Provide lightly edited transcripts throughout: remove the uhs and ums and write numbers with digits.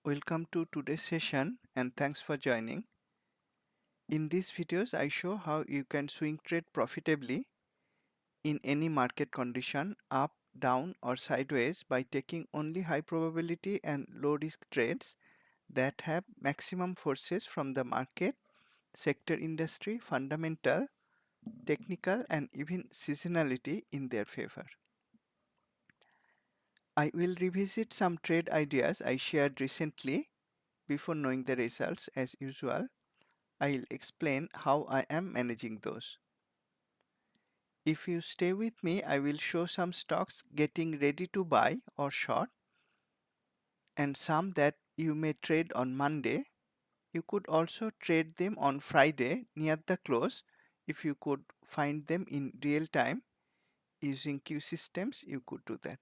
Welcome to today's session and thanks for joining. In these videos, I show how you can swing trade profitably in any market condition, up, down, or sideways by taking only high probability and low risk trades that have maximum forces from the market, sector, industry, fundamental, technical, and even seasonality in their favor. I will revisit some trade ideas I shared recently before knowing the results as usual. I'll explain how I am managing those. If you stay with me, I will show some stocks getting ready to buy or short and some that you may trade on Monday. You could also trade them on Friday near the close if you could find them in real time using Q systems. You could do that.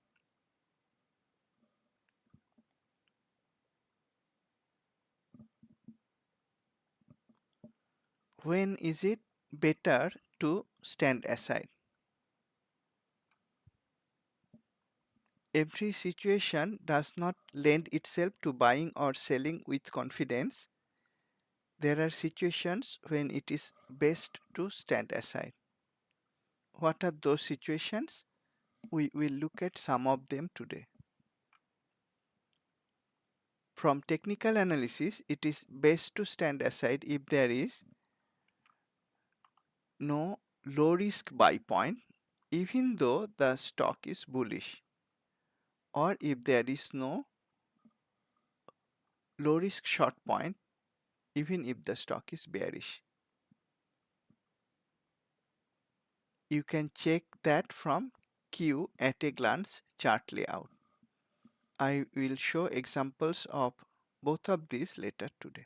When is it better to stand aside? Every situation does not lend itself to buying or selling with confidence. There are situations when it is best to stand aside. What are those situations? We will look at some of them today. From technical analysis, it is best to stand aside if there is no low risk buy point, even though the stock is bullish, or if there is no low risk short point, even if the stock is bearish. You can check that from Q at a glance chart layout. I will show examples of both of these later today.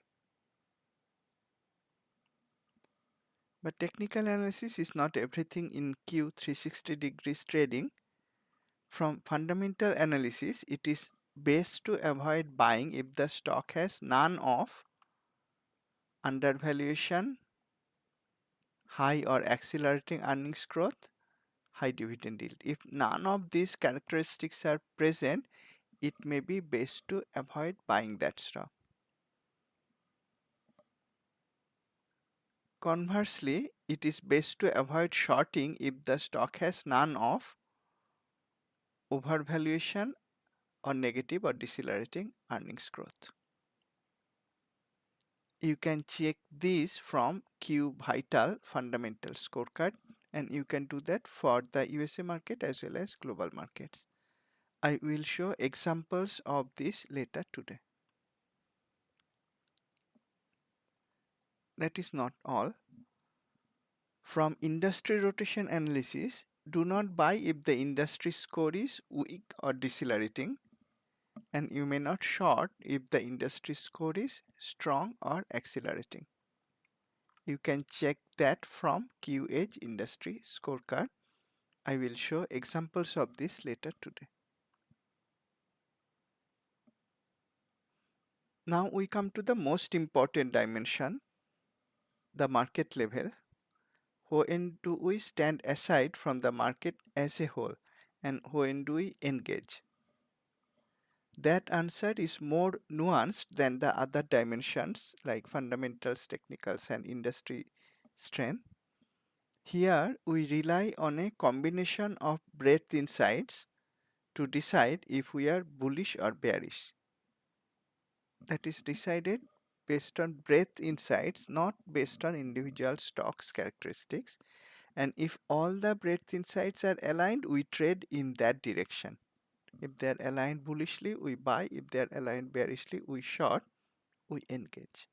But technical analysis is not everything in Q 360 degrees trading. From fundamental analysis, it is best to avoid buying if the stock has none of undervaluation, high or accelerating earnings growth, high dividend yield. If none of these characteristics are present, it may be best to avoid buying that stock. Conversely, it is best to avoid shorting if the stock has none of overvaluation or negative or decelerating earnings growth. You can check this from Q Vital Fundamental Scorecard, and you can do that for the USA market as well as global markets. I will show examples of this later today. That is not all. From industry rotation analysis, do not buy if the industry score is weak or decelerating, and you may not short if the industry score is strong or accelerating. You can check that from QH Industry Scorecard. I will show examples of this later today. Now we come to the most important dimension, the market level. When do we stand aside from the market as a whole, and when do we engage? That answer is more nuanced than the other dimensions like fundamentals, technicals, and industry strength. Here we rely on a combination of breadth insights to decide if we are bullish or bearish. That is decided based on breadth insights, not based on individual stocks characteristics. And if all the breadth insights are aligned, we trade in that direction. If they are aligned bullishly, we buy. If they are aligned bearishly, we short, we engage.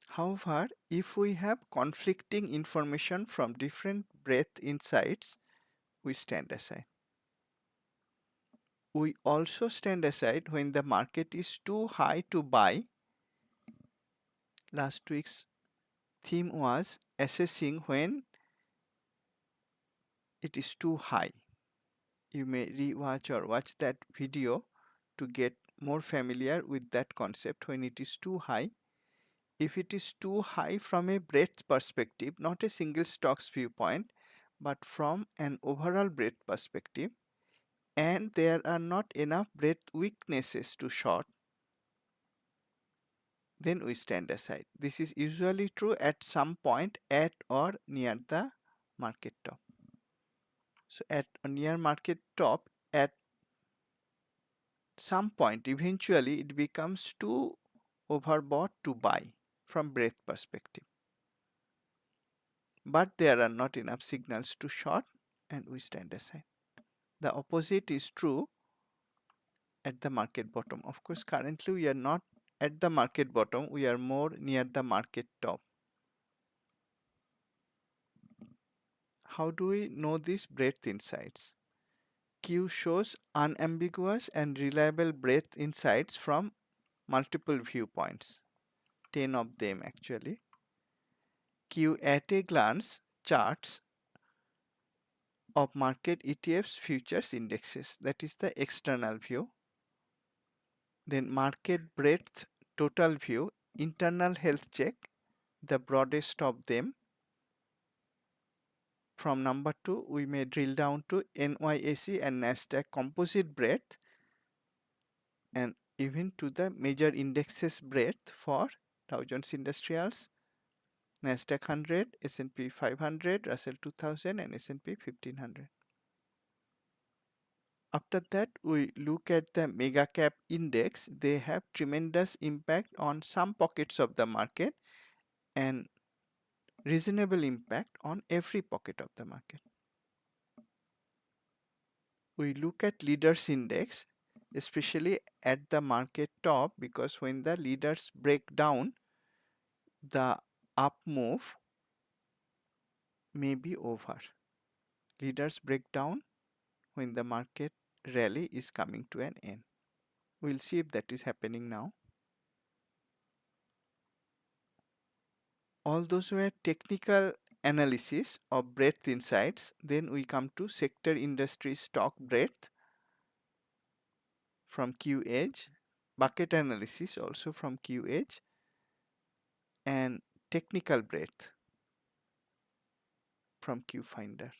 However, if we have conflicting information from different breadth insights, we stand aside. We also stand aside when the market is too high to buy. Last week's theme was assessing when it is too high. You may rewatch or watch that video to get more familiar with that concept when it is too high. If it is too high from a breadth perspective, not a single stock's viewpoint, but from an overall breadth perspective, and there are not enough breadth weaknesses to short, then we stand aside. This is usually true at some point at or near the market top. So at or near market top, at some point, eventually it becomes too overbought to buy from breadth perspective. But there are not enough signals to short, and we stand aside. The opposite is true at the market bottom. Of course, currently we are not at the market bottom, we are more near the market top. How do we know these breadth insights? Q shows unambiguous and reliable breadth insights from multiple viewpoints, 10 of them actually. Q at a glance charts of market ETFs futures indexes, that is the external view. Then market breadth total view, internal health check, the broadest of them. From number 2, we may drill down to NYSE and NASDAQ composite breadth, and even to the major indexes breadth for Dow Jones Industrials, NASDAQ 100, S&P 500, Russell 2000 and S&P 1500. After that, we look at the mega cap index. They have tremendous impact on some pockets of the market and reasonable impact on every pocket of the market. We look at leaders index, especially at the market top, because when the leaders break down, the up move may be over. Leaders break down when the market rally is coming to an end. We'll see if that is happening now. All those were technical analysis of breadth insights. Then we come to sector industry stock breadth from QEdge, bucket analysis also from QEdge, and technical breadth from QFinder.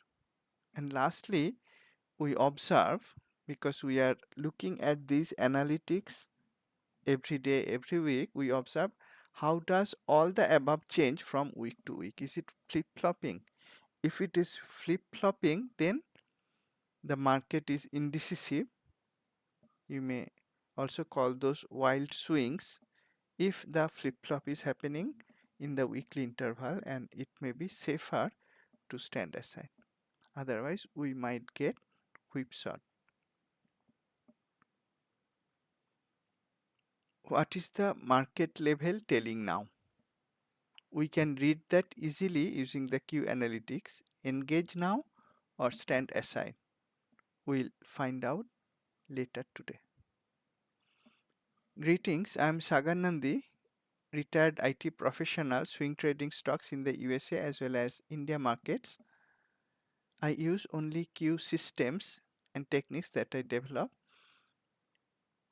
And lastly, we observe, because we are looking at these analytics every day, every week, we observe how does all the above change from week to week. Is it flip-flopping? If it is flip-flopping, then the market is indecisive. You may also call those wild swings if the flip-flop is happening in the weekly interval, and it may be safer to stand aside. Otherwise, we might get whipsaw. What is the market level telling now? We can read that easily using the Q analytics. Engage now or stand aside. We'll find out later today. Greetings, I am Sagar Nandi, retired IT professional swing trading stocks in the USA as well as India markets. I use only Q systems and techniques that I develop.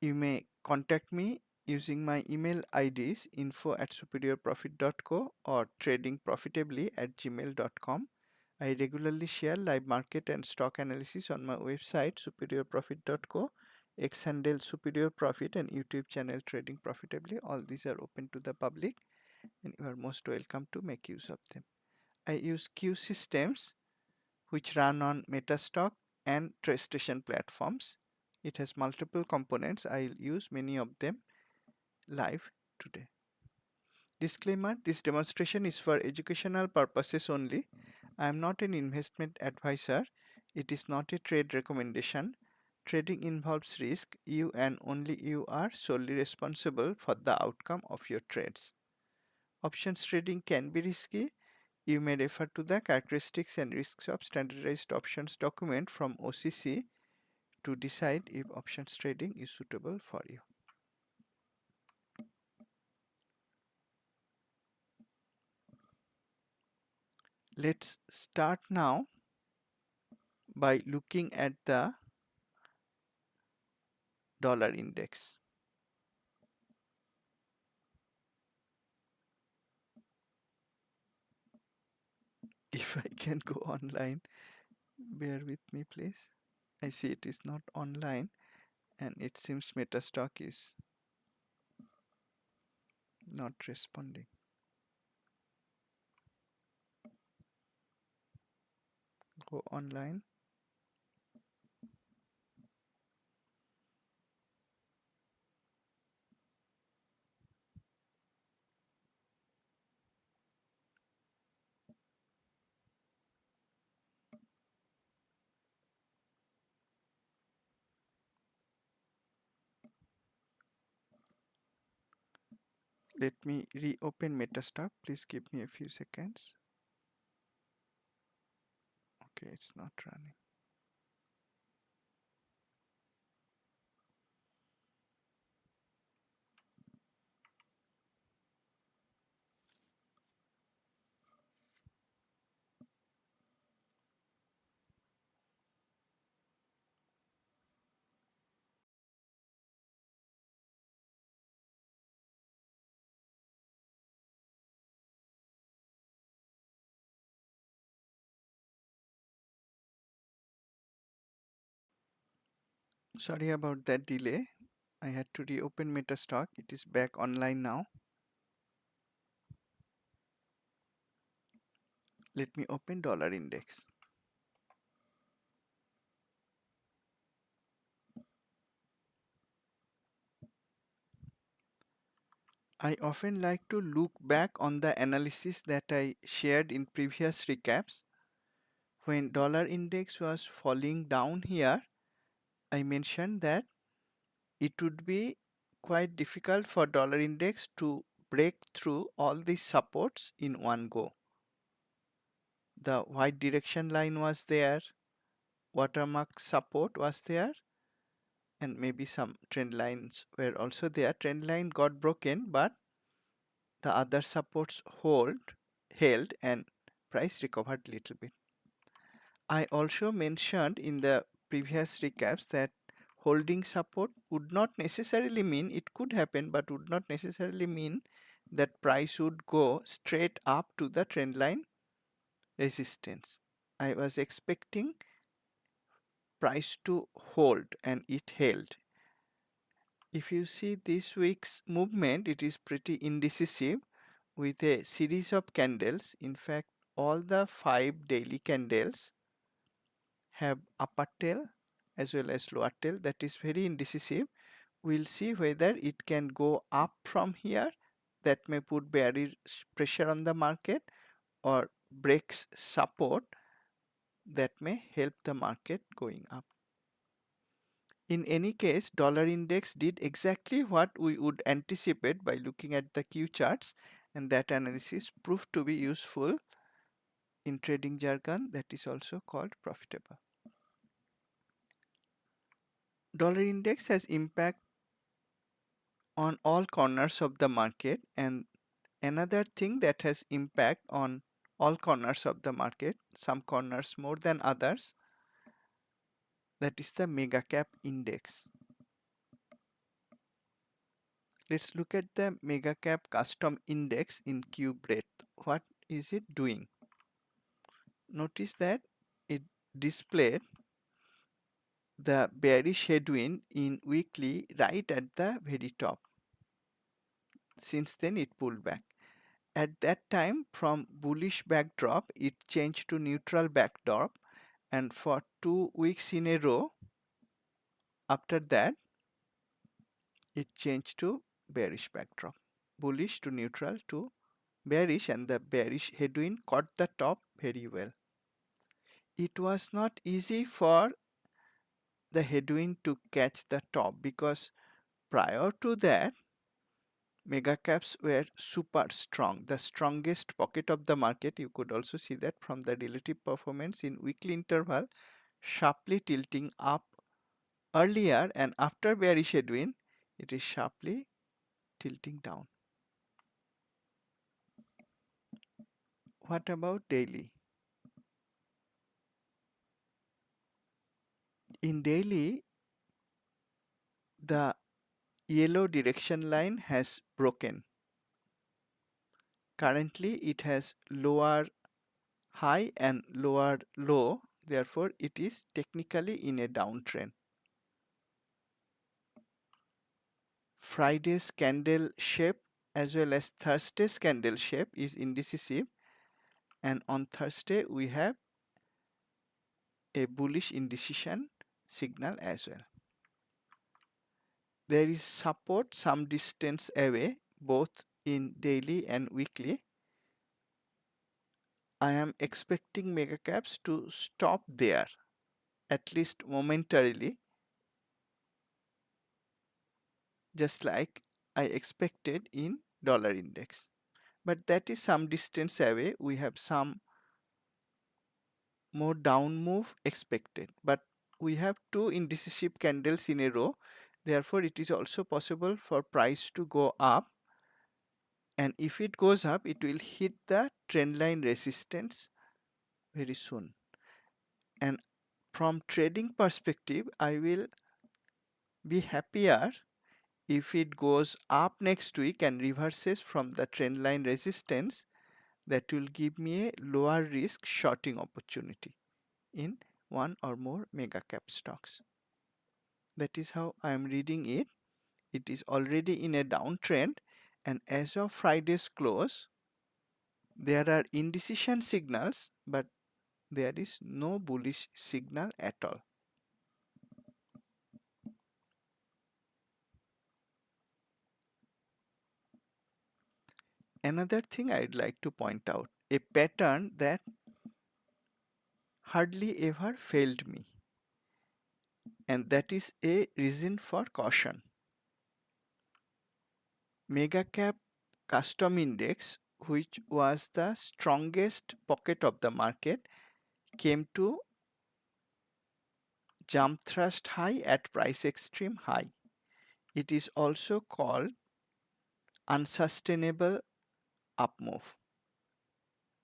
You may contact me using my email IDs info@superiorprofit.co or tradingprofitably@gmail.com. I regularly share live market and stock analysis on my website superiorprofit.co, X handle Superior Profit, and YouTube channel Trading Profitably. All these are open to the public and you are most welcome to make use of them. I use Q systems which run on Metastock and TradeStation platforms. It has multiple components. I'll use many of them live today. Disclaimer, this demonstration is for educational purposes only. I am not an investment advisor. It is not a trade recommendation. Trading involves risk. You and only you are solely responsible for the outcome of your trades. Options trading can be risky. You may refer to the characteristics and risks of standardized options document from OCC to decide if options trading is suitable for you. Let's start now by looking at the dollar index. If I can go online, bear with me please. I see it is not online, and it seems Metastock is not responding. Go online. Let me reopen Metastock. Please give me a few seconds. Okay, it's not running. Sorry about that delay. I had to reopen Metastock. It is back online now. Let me open dollar index. I often like to look back on the analysis that I shared in previous recaps. When dollar index was falling down here, I mentioned that it would be quite difficult for dollar index to break through all these supports in one go. The white direction line was there, watermark support was there, and maybe some trend lines were also there. Trend line got broken, but the other supports held and price recovered little bit. I also mentioned in the previous recaps that holding support would not necessarily mean, it could happen, but would not necessarily mean that price would go straight up to the trend line resistance. I was expecting price to hold, and it held. If you see this week's movement, it is pretty indecisive with a series of candles. In fact, all the 5 daily candles have upper tail as well as lower tail. That is very indecisive. We'll see whether it can go up from here. That may put bearish pressure on the market, or breaks support that may help the market going up. In any case, dollar index did exactly what we would anticipate by looking at the Q charts, and that analysis proved to be useful. In trading jargon, that is also called profitable. Dollar index has impact on all corners of the market, and another thing that has impact on all corners of the market, some corners more than others, that is the mega cap index. Let's look at the mega cap custom index in Q breadth. What is it doing? Notice that it displayed the bearish headwind in weekly right at the very top. Since then it pulled back. At that time, from bullish backdrop, it changed to neutral backdrop, and for 2 weeks in a row after that it changed to bearish backdrop. Bullish to neutral to bearish, and the bearish headwind caught the top very well. It was not easy for the headwind to catch the top, because prior to that mega caps were super strong, the strongest pocket of the market. You could also see that from the relative performance in weekly interval, sharply tilting up earlier, and after bearish headwind it is sharply tilting down. What about daily? In daily, the yellow direction line has broken. Currently it has lower high and lower low Therefore, it is technically in a downtrend. Friday's candle shape as well as Thursday's candle shape is indecisive, and on Thursday we have a bullish indecision signal as well. There is support some distance away both in daily and weekly. I am expecting mega caps to stop there, at least momentarily, just like I expected in dollar index. But that is some distance away. We have some more down move expected, but we have two indecisive candles in a row. Therefore, it is also possible for price to go up, and if it goes up, it will hit the trend line resistance very soon. And from trading perspective, I will be happier if it goes up next week and reverses from the trend line resistance. That will give me a lower risk shorting opportunity in one or more mega cap stocks. That is how I am reading it. It is already in a downtrend, and as of Friday's close, there are indecision signals, but there is no bullish signal at all. Another thing I'd like to point out, a pattern that hardly ever failed me, and that is a reason for caution. Mega cap custom index, which was the strongest pocket of the market, came to jump thrust high at price extreme high. It is also called unsustainable up move.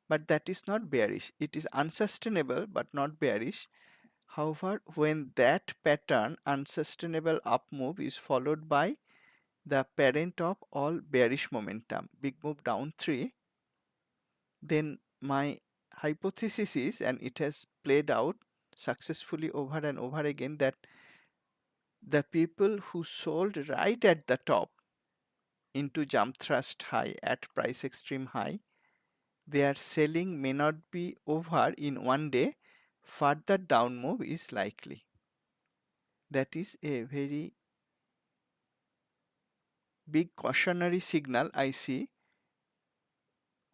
But that is not bearish. It is unsustainable but not bearish. However, when that pattern, unsustainable up move, is followed by the parent of all bearish momentum, big move down 3, then my hypothesis is, and it has played out successfully over and over again, that the people who sold right at the top into jump thrust high at price extreme high, their selling may not be over in one day. Further down move is likely. That is a very big cautionary signal I see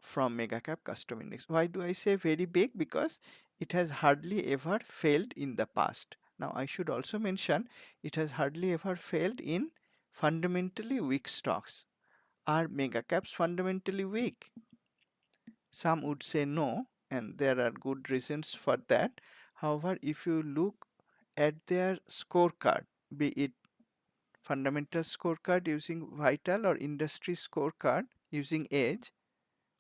from mega cap custom index. Why do I say very big? Because it has hardly ever failed in the past. Now I should also mention it has hardly ever failed in fundamentally weak stocks. Are mega caps fundamentally weak? Some would say no, and there are good reasons for that. However, if you look at their scorecard, be it fundamental scorecard using vital or industry scorecard using edge,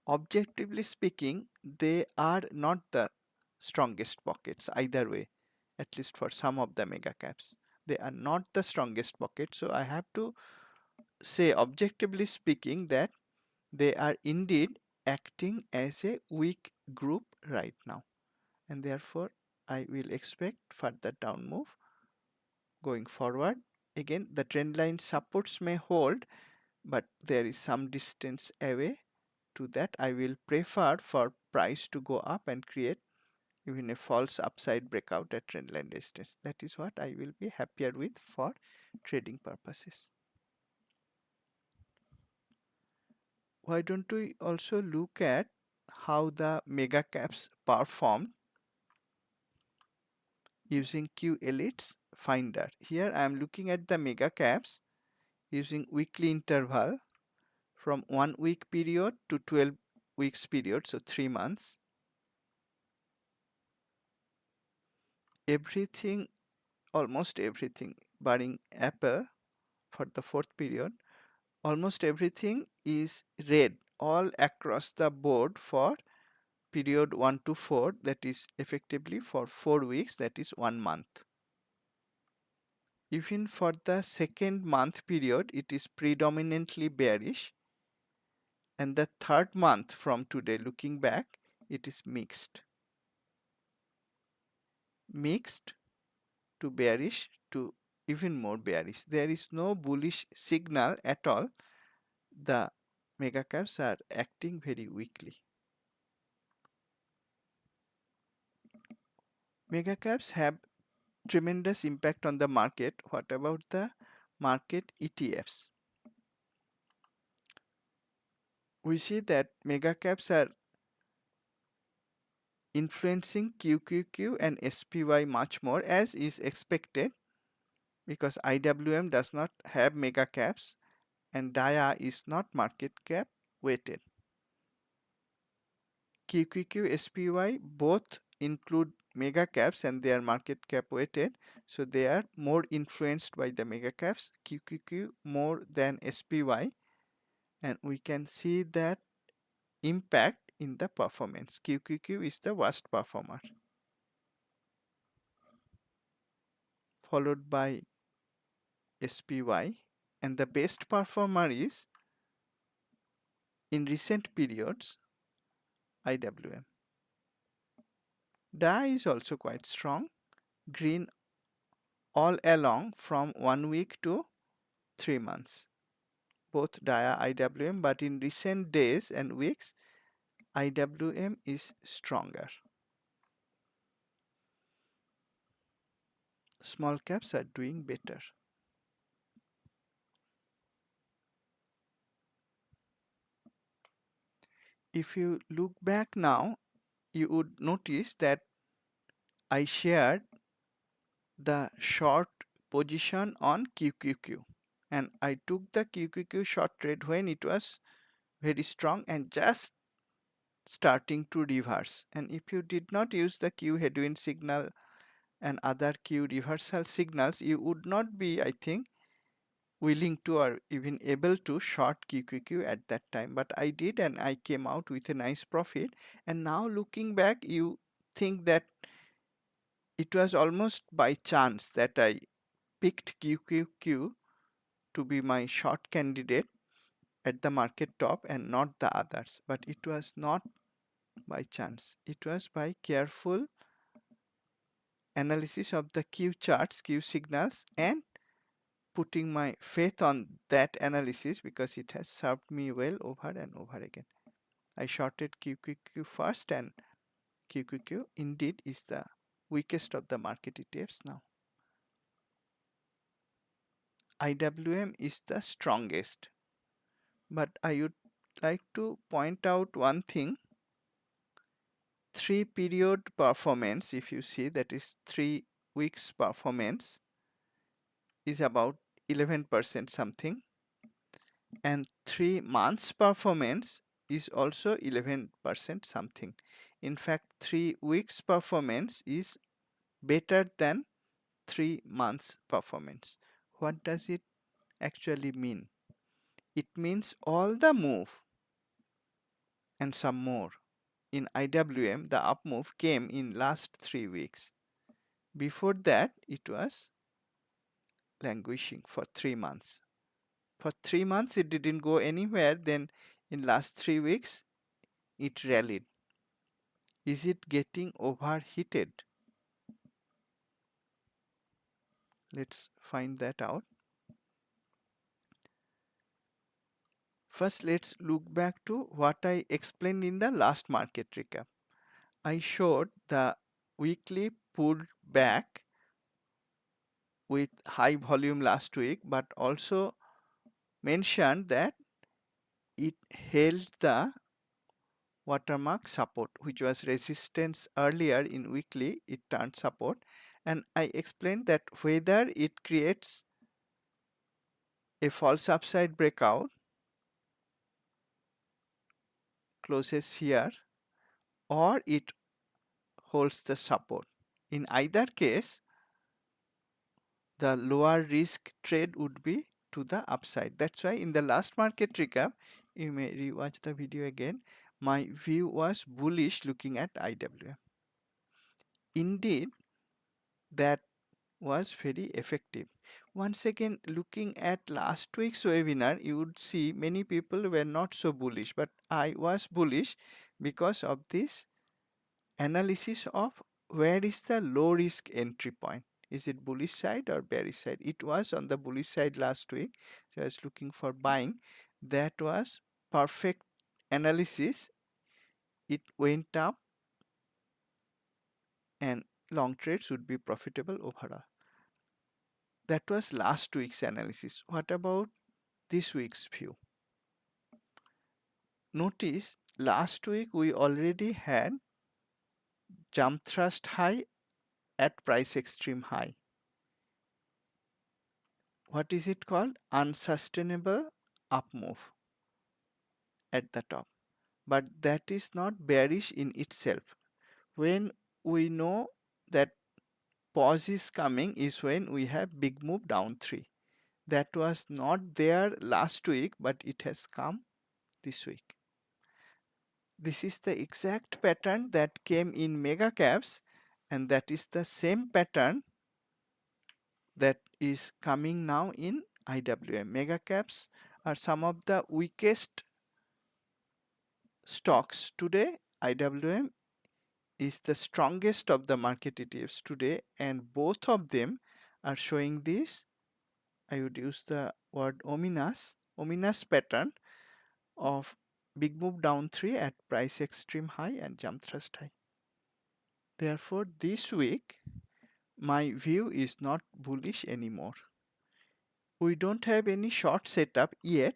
objectively speaking, they are not the strongest pockets either way, at least for some of the mega caps. They are not the strongest pocket, so I have to say, objectively speaking, that they are indeed acting as a weak group right now, and therefore I will expect further down move going forward. Again, the trend line supports may hold, but there is some distance away to that. I will prefer for price to go up and create even a false upside breakout at trend line distance. That is what I will be happier with for trading purposes. Why don't we also look at how the mega caps performed using Q Elites Finder? Here I am looking at the mega caps using weekly interval from 1 week period to 12 weeks period, so 3 months. Everything, almost everything, barring Apple for the 4th period, almost everything is red all across the board for period 1 to 4, that is effectively for 4 weeks, that is 1 month. Even for the 2nd month period, it is predominantly bearish, and the 3rd month from today, looking back, it is mixed. mixed to bearish to even more bearish. There is no bullish signal at all. The mega caps are acting very weakly. Mega caps have tremendous impact on the market. What about the market ETFs? We see that mega caps are influencing QQQ and SPY much more, as is expected, because IWM does not have mega caps and DIA is not market cap weighted. QQQ, SPY both include mega caps and they are market cap weighted, so they are more influenced by the mega caps, QQQ more than SPY, and we can see that impact in the performance. QQQ is the worst performer, followed by SPY, and the best performer is, in recent periods, IWM. DA is also quite strong, green all along from 1 week to 3 months. Both DIA IWM, but in recent days and weeks, IWM is stronger. Small caps are doing better. If you look back now, you would notice that I shared the short position on QQQ, and I took the QQQ short trade when it was very strong and just starting to reverse. And if you did not use the Q headwind signal and other Q reversal signals, you would not be, I think, willing to or even able to short QQQ at that time. But I did, and I came out with a nice profit. And now looking back, you think that it was almost by chance that I picked QQQ to be my short candidate at the market top and not the others. But it was not by chance. It was by careful analysis of the Q charts, Q signals, and putting my faith on that analysis because it has served me well over and over again. I shorted QQQ first, and QQQ indeed is the weakest of the market ETFs now. IWM is the strongest, but I would like to point out one thing. 3-period performance, if you see, that is 3 weeks performance, is about 11% something, and 3 months performance is also 11% something. In fact, 3 weeks performance is better than 3 months performance. What does it actually mean? It means all the move and some more in IWM, the up move came in last 3 weeks. Before that, it was languishing for 3 months. For 3 months, it didn't go anywhere. Then in last 3 weeks, it rallied. Is it getting overheated? Let's find that out. First, let's look back to what I explained in the last market recap. I showed the weekly pulled back with high volume last week, but also mentioned that it held the watermark support, which was resistance earlier in weekly, it turned support, and I explained that whether it creates a false upside breakout, closes here, or it holds the support. In either case, the lower risk trade would be to the upside. That's why in the last market recap, you may rewatch the video again, my view was bullish looking at IWM. Indeed, that was very effective. Once again, looking at last week's webinar, you would see many people were not so bullish, but I was bullish because of this analysis of where is the low risk entry point? Is it bullish side or bearish side? It was on the bullish side last week, so I was looking for buying. That was perfect analysis. It went up and long trades would be profitable overall. That was last week's analysis. What about this week's view? Notice last week we already had jump thrust high at price extreme high. What is it called? Unsustainable up move at the top. But that is not bearish in itself. When we know that pause is coming is when we have big move down 3. That was not there last week, but it has come this week. This is the exact pattern that came in mega caps, and that is the same pattern that is coming now in IWM. Mega caps are some of the weakest stocks today. IWM is the strongest of the market ETFs today, and both of them are showing this, I would use the word ominous pattern of big move down 3 at price extreme high and jump thrust high. Therefore, this week my view is not bullish anymore. We don't have any short setup yet.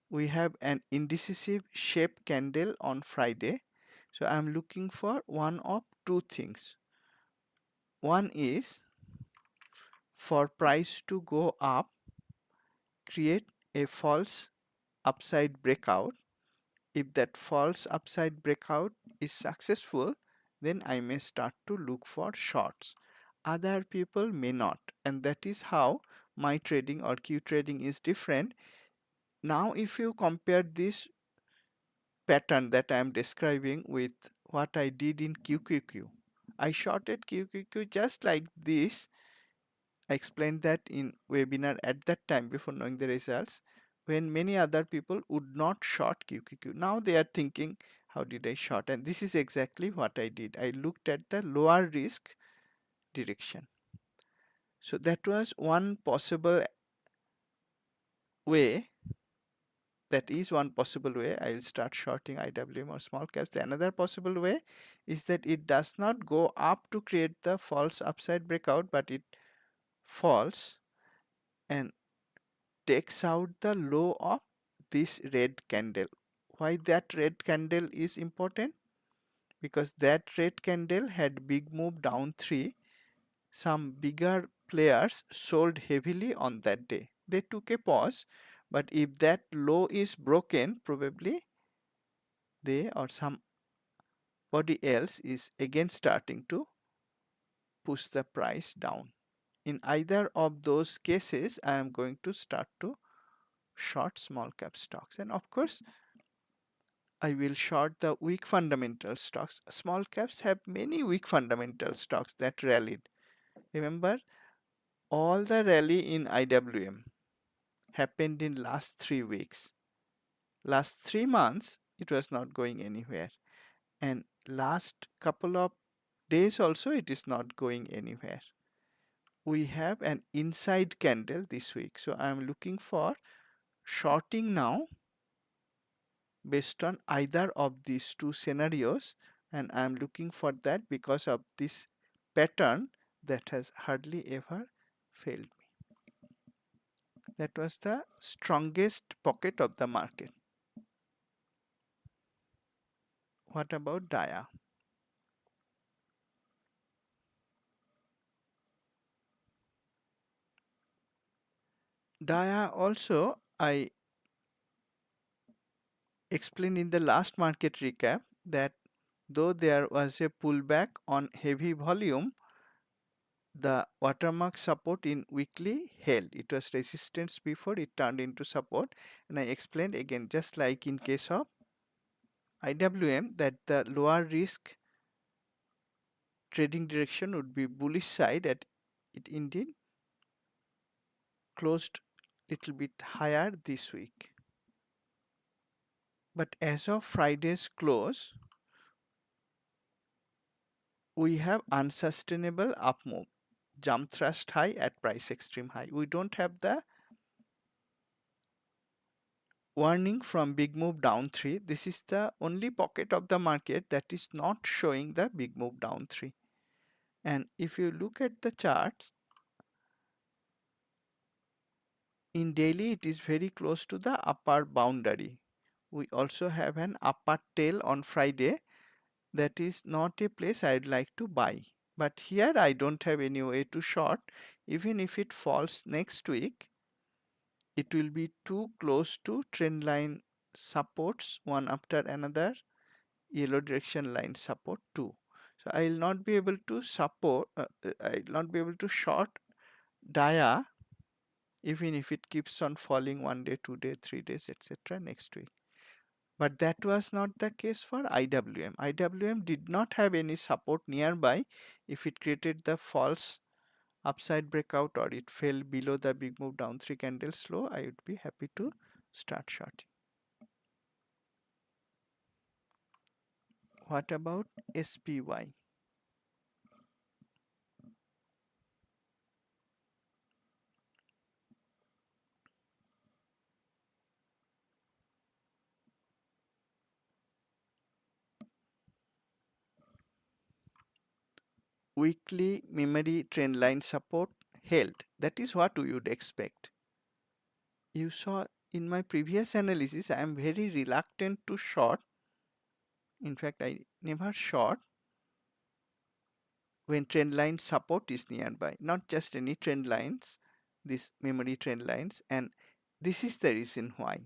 We have an indecisive shape candle on Friday. So I'm looking for one of two things. One is for price to go up, create a false upside breakout. If that false upside breakout is successful, then I may start to look for shorts. Other people may not, and that is how my trading or Q trading is different. Now if you compare this pattern that I am describing with what I did in QQQ, I shorted QQQ just like this. I explained that in webinar at that time before knowing the results, when many other people would not short QQQ. Now they are thinking, how did I short? And this is exactly what I did. I looked at the lower risk direction. So that was one possible way. That is one possible way. I will start shorting IWM or small caps. The another possible way is that it does not go up to create the false upside breakout, but it falls and takes out the low of this red candle. Why that red candle is important? Because that red candle had big move down 3. Some bigger players sold heavily on that day. They took a pause, but if that low is broken, probably they or somebody else is again starting to push the price down. In either of those cases, I am going to start to short small cap stocks. And of course, I will short the weak fundamental stocks. Small caps have many weak fundamental stocks that rallied. Remember, all the rally in IWM happened in last 3 weeks. Last 3 months, it was not going anywhere. And last couple of days also, it is not going anywhere. We have an inside candle this week. So I am looking for shorting now based on either of these two scenarios, and I am looking for that because of this pattern that has hardly ever failed me. That was the strongest pocket of the market. What about Dia? Dia also I explained in the last market recap that though there was a pullback on heavy volume, the watermark support in weekly held. It was resistance before it turned into support, and I explained again, just like in case of IWM, that the lower risk trading direction would be bullish side, at it indeed closed little bit higher this week. But as of Friday's close, we have unsustainable up move, jump thrust high at price extreme high. We don't have the warning from big move down 3. This is the only pocket of the market that is not showing the big move down 3. And if you look at the charts, in daily it is very close to the upper boundary. We also have an upper tail on Friday. That is not a place I'd like to buy. But here I don't have any way to short. Even if it falls next week, it will be too close to trend line supports one after another, yellow direction line support too. So I will not be able to I will not be able to short dia even if it keeps on falling 1 day, 2 day, 3 days, etc. next week. But that was not the case for IWM. IWM did not have any support nearby. If it created the false upside breakout or it fell below the big move down 3 candles low, I would be happy to start shorting. What about SPY? Weekly memory trend line support held. That is what we would expect. You saw in my previous analysis, I am very reluctant to short. In fact, I never short when trend line support is nearby. Not just any trend lines, these memory trend lines. And this is the reason why.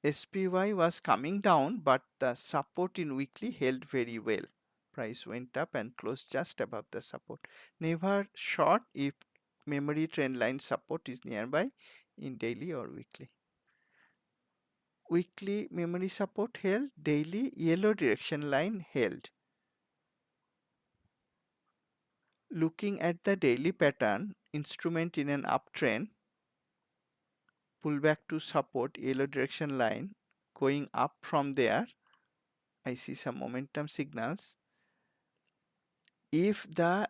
SPY was coming down, but the support in weekly held very well. Price went up and closed just above the support. Never short if memory trend line support is nearby in daily or weekly. Weekly memory support held, daily yellow direction line held. Looking at the daily pattern, instrument in an uptrend, pullback to support, yellow direction line, going up from there. I see some momentum signals. If the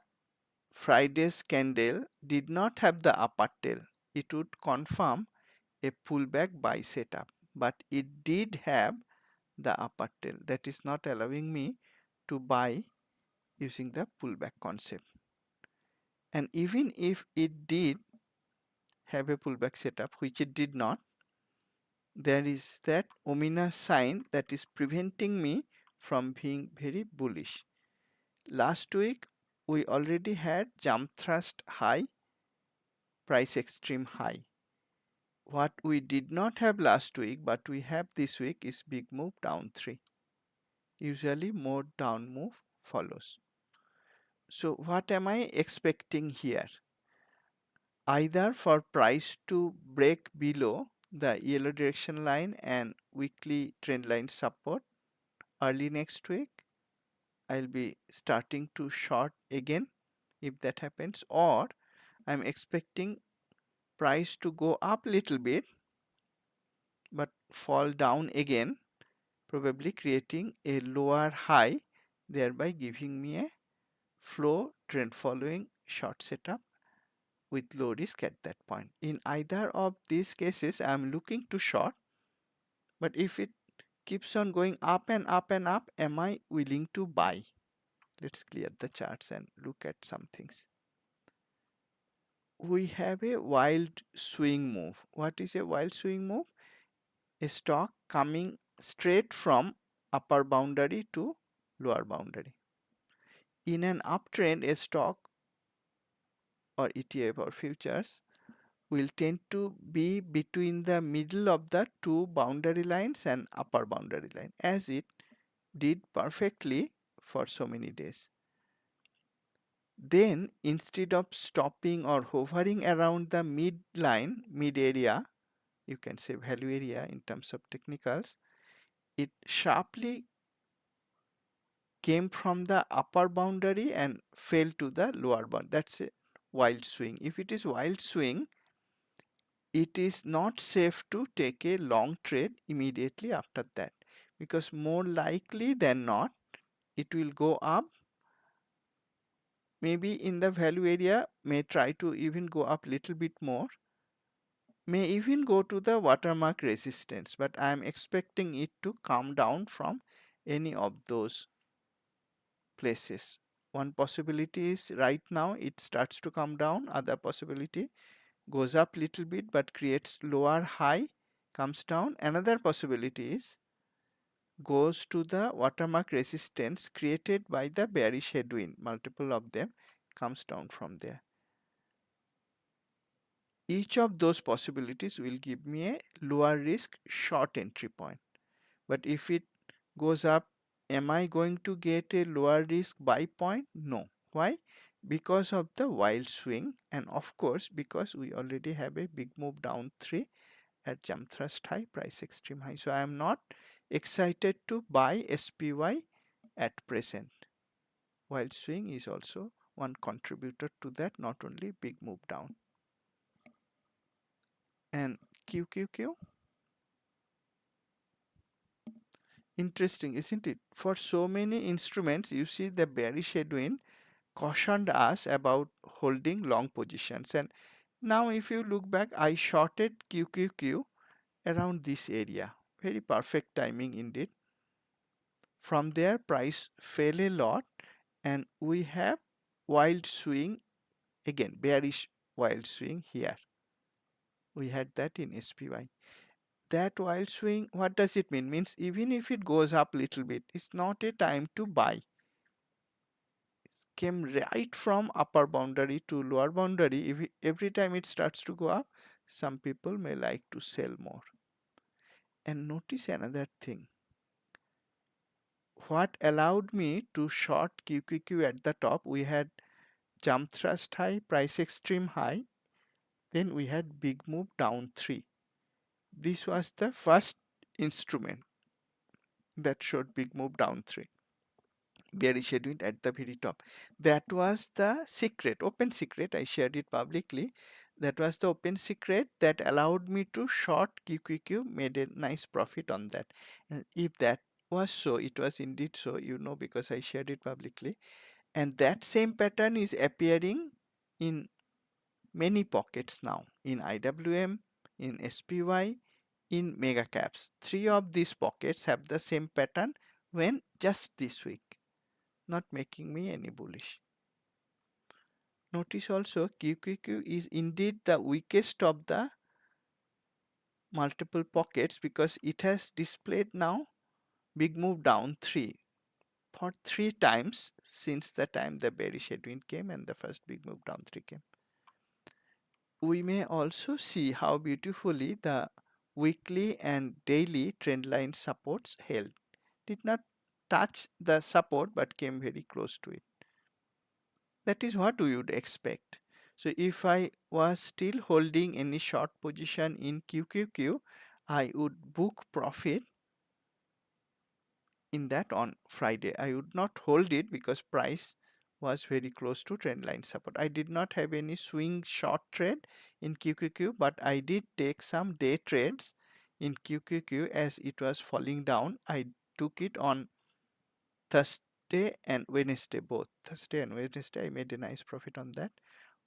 Friday's candle did not have the upper tail, it would confirm a pullback buy setup, but it did have the upper tail. That is not allowing me to buy using the pullback concept. And even if it did have a pullback setup, which it did not, there is that ominous sign that is preventing me from being very bullish. Last week, we already had jump thrust high, price extreme high. What we did not have last week, but we have this week is big move down 3. Usually more down move follows. So what am I expecting here? Either for price to break below the yellow direction line and weekly trend line support early next week, I'll be starting to short again if that happens, or I'm expecting price to go up little bit but fall down again, probably creating a lower high, thereby giving me a flow trend following short setup with low risk at that point. In either of these cases, I'm looking to short, but if it keeps on going up and up and up, am I willing to buy? Let's clear the charts and look at some things. We have a wild swing move. What is a wild swing move? A stock coming straight from upper boundary to lower boundary. In an uptrend, a stock or ETF or futures will tend to be between the middle of the two boundary lines and upper boundary line, as it did perfectly for so many days. Then instead of stopping or hovering around the mid line, mid area, you can say value area in terms of technicals, it sharply came from the upper boundary and fell to the lower boundary. That's a wild swing. If it is wild swing, it is not safe to take a long trade immediately after that, because more likely than not it will go up maybe in the value area may try to even go up little bit more, may even go to the watermark resistance, but I am expecting it to come down from any of those places. One possibility is right now it starts to come down, other possibility goes up little bit but creates lower high, comes down. Another possibility is goes to the watermark resistance created by the bearish headwind, multiple of them comes down from there. Each of those possibilities will give me a lower risk short entry point. But if it goes up, am I going to get a lower risk buy point? No. Why? Because of the wild swing, and of course because we already have a big move down 3 at jump thrust high, price extreme high. So I am not excited to buy SPY at present. Wild swing is also one contributor to that, not only big move down. And QQQ, interesting, isn't it? For so many instruments, you see the bearish headwind cautioned us about holding long positions. And now if you look back, I shorted QQQ around this area. Very perfect timing indeed. From there, price fell a lot and we have wild swing, again bearish wild swing here. We had that in SPY. That wild swing, what does it mean? Means even if it goes up little bit, it's not a time to buy. Came right from upper boundary to lower boundary. If every time it starts to go up, some people may like to sell more. And notice another thing. What allowed me to short QQQ at the top, we had jump thrust high, price extreme high, then we had big move down 3. This was the first instrument that showed big move down 3. Bearish headwind at the very top. That was the secret, open secret. I shared it publicly. That was the open secret that allowed me to short QQQ, made a nice profit on that. And if that was so, it was indeed so, you know, because I shared it publicly. And that same pattern is appearing in many pockets now, in IWM, in SPY, in mega caps. 3 of these pockets have the same pattern when just this week, not making me any bullish. Notice also QQQ is indeed the weakest of the multiple pockets because it has displayed now big move down 3 for 3 times since the time the bearish headwind came and the first big move down 3 came. We may also see how beautifully the weekly and daily trend line supports held. Did not touch the support but came very close to it. That is what we would expect. So if I was still holding any short position in QQQ, I would book profit in that on Friday. I would not hold it because price was very close to trend line support. I did not have any swing short trade in QQQ, but I did take some day trades in QQQ as it was falling down. I took it on Thursday and Wednesday, both Thursday and Wednesday. I made a nice profit on that.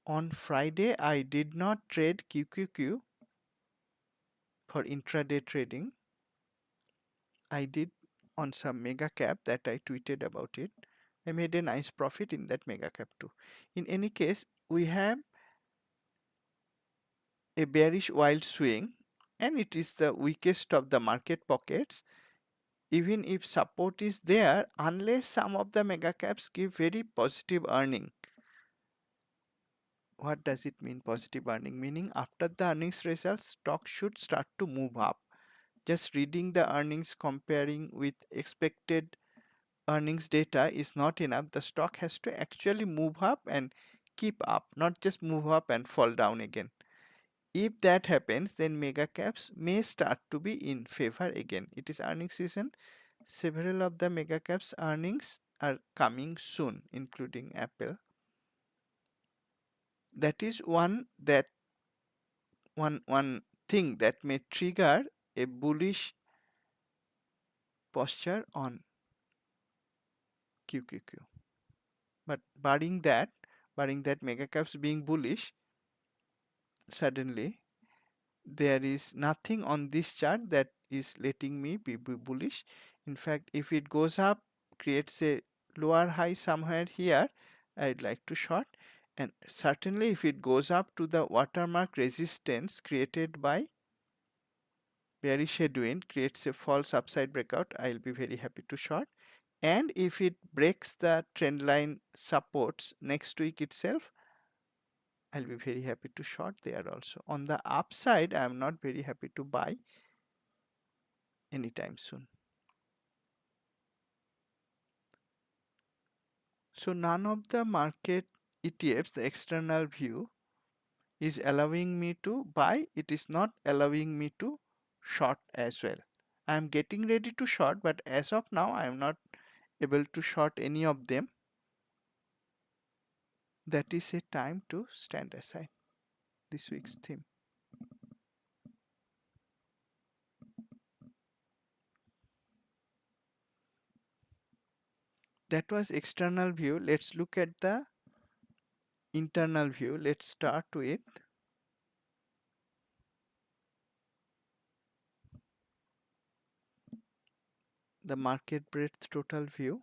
On Friday, I did not trade QQQ for intraday trading. I did on some mega cap that I tweeted about it. I made a nice profit in that mega cap too. In any case, we have a bearish wild swing and it is the weakest of the market pockets. Even if support is there, unless some of the mega caps give very positive earning. What does it mean, positive earning? Meaning after the earnings results, stock should start to move up. Just reading the earnings comparing with expected earnings data is not enough. The stock has to actually move up and keep up, not just move up and fall down again. If that happens, then mega caps may start to be in favor again. It is earnings season. Several of the mega caps earnings are coming soon, including Apple. That is one thing that may trigger a bullish posture on QQQ. But barring that, barring that mega caps being bullish, suddenly there is nothing on this chart that is letting me be bullish. In fact, if it goes up, creates a lower high somewhere here, I'd like to short. And certainly if it goes up to the watermark resistance created by bearish headwind, creates a false upside breakout, I'll be very happy to short. And if it breaks the trend line supports next week itself, I'll be very happy to short there also. On the upside, I'm not very happy to buy anytime soon. So none of the market ETFs, the external view, is allowing me to buy. It is not allowing me to short as well. I am getting ready to short, but as of now, I am not able to short any of them. That is a time to stand aside. This week's theme. That was external view. Let's look at the internal view. Let's start with the market breadth total view.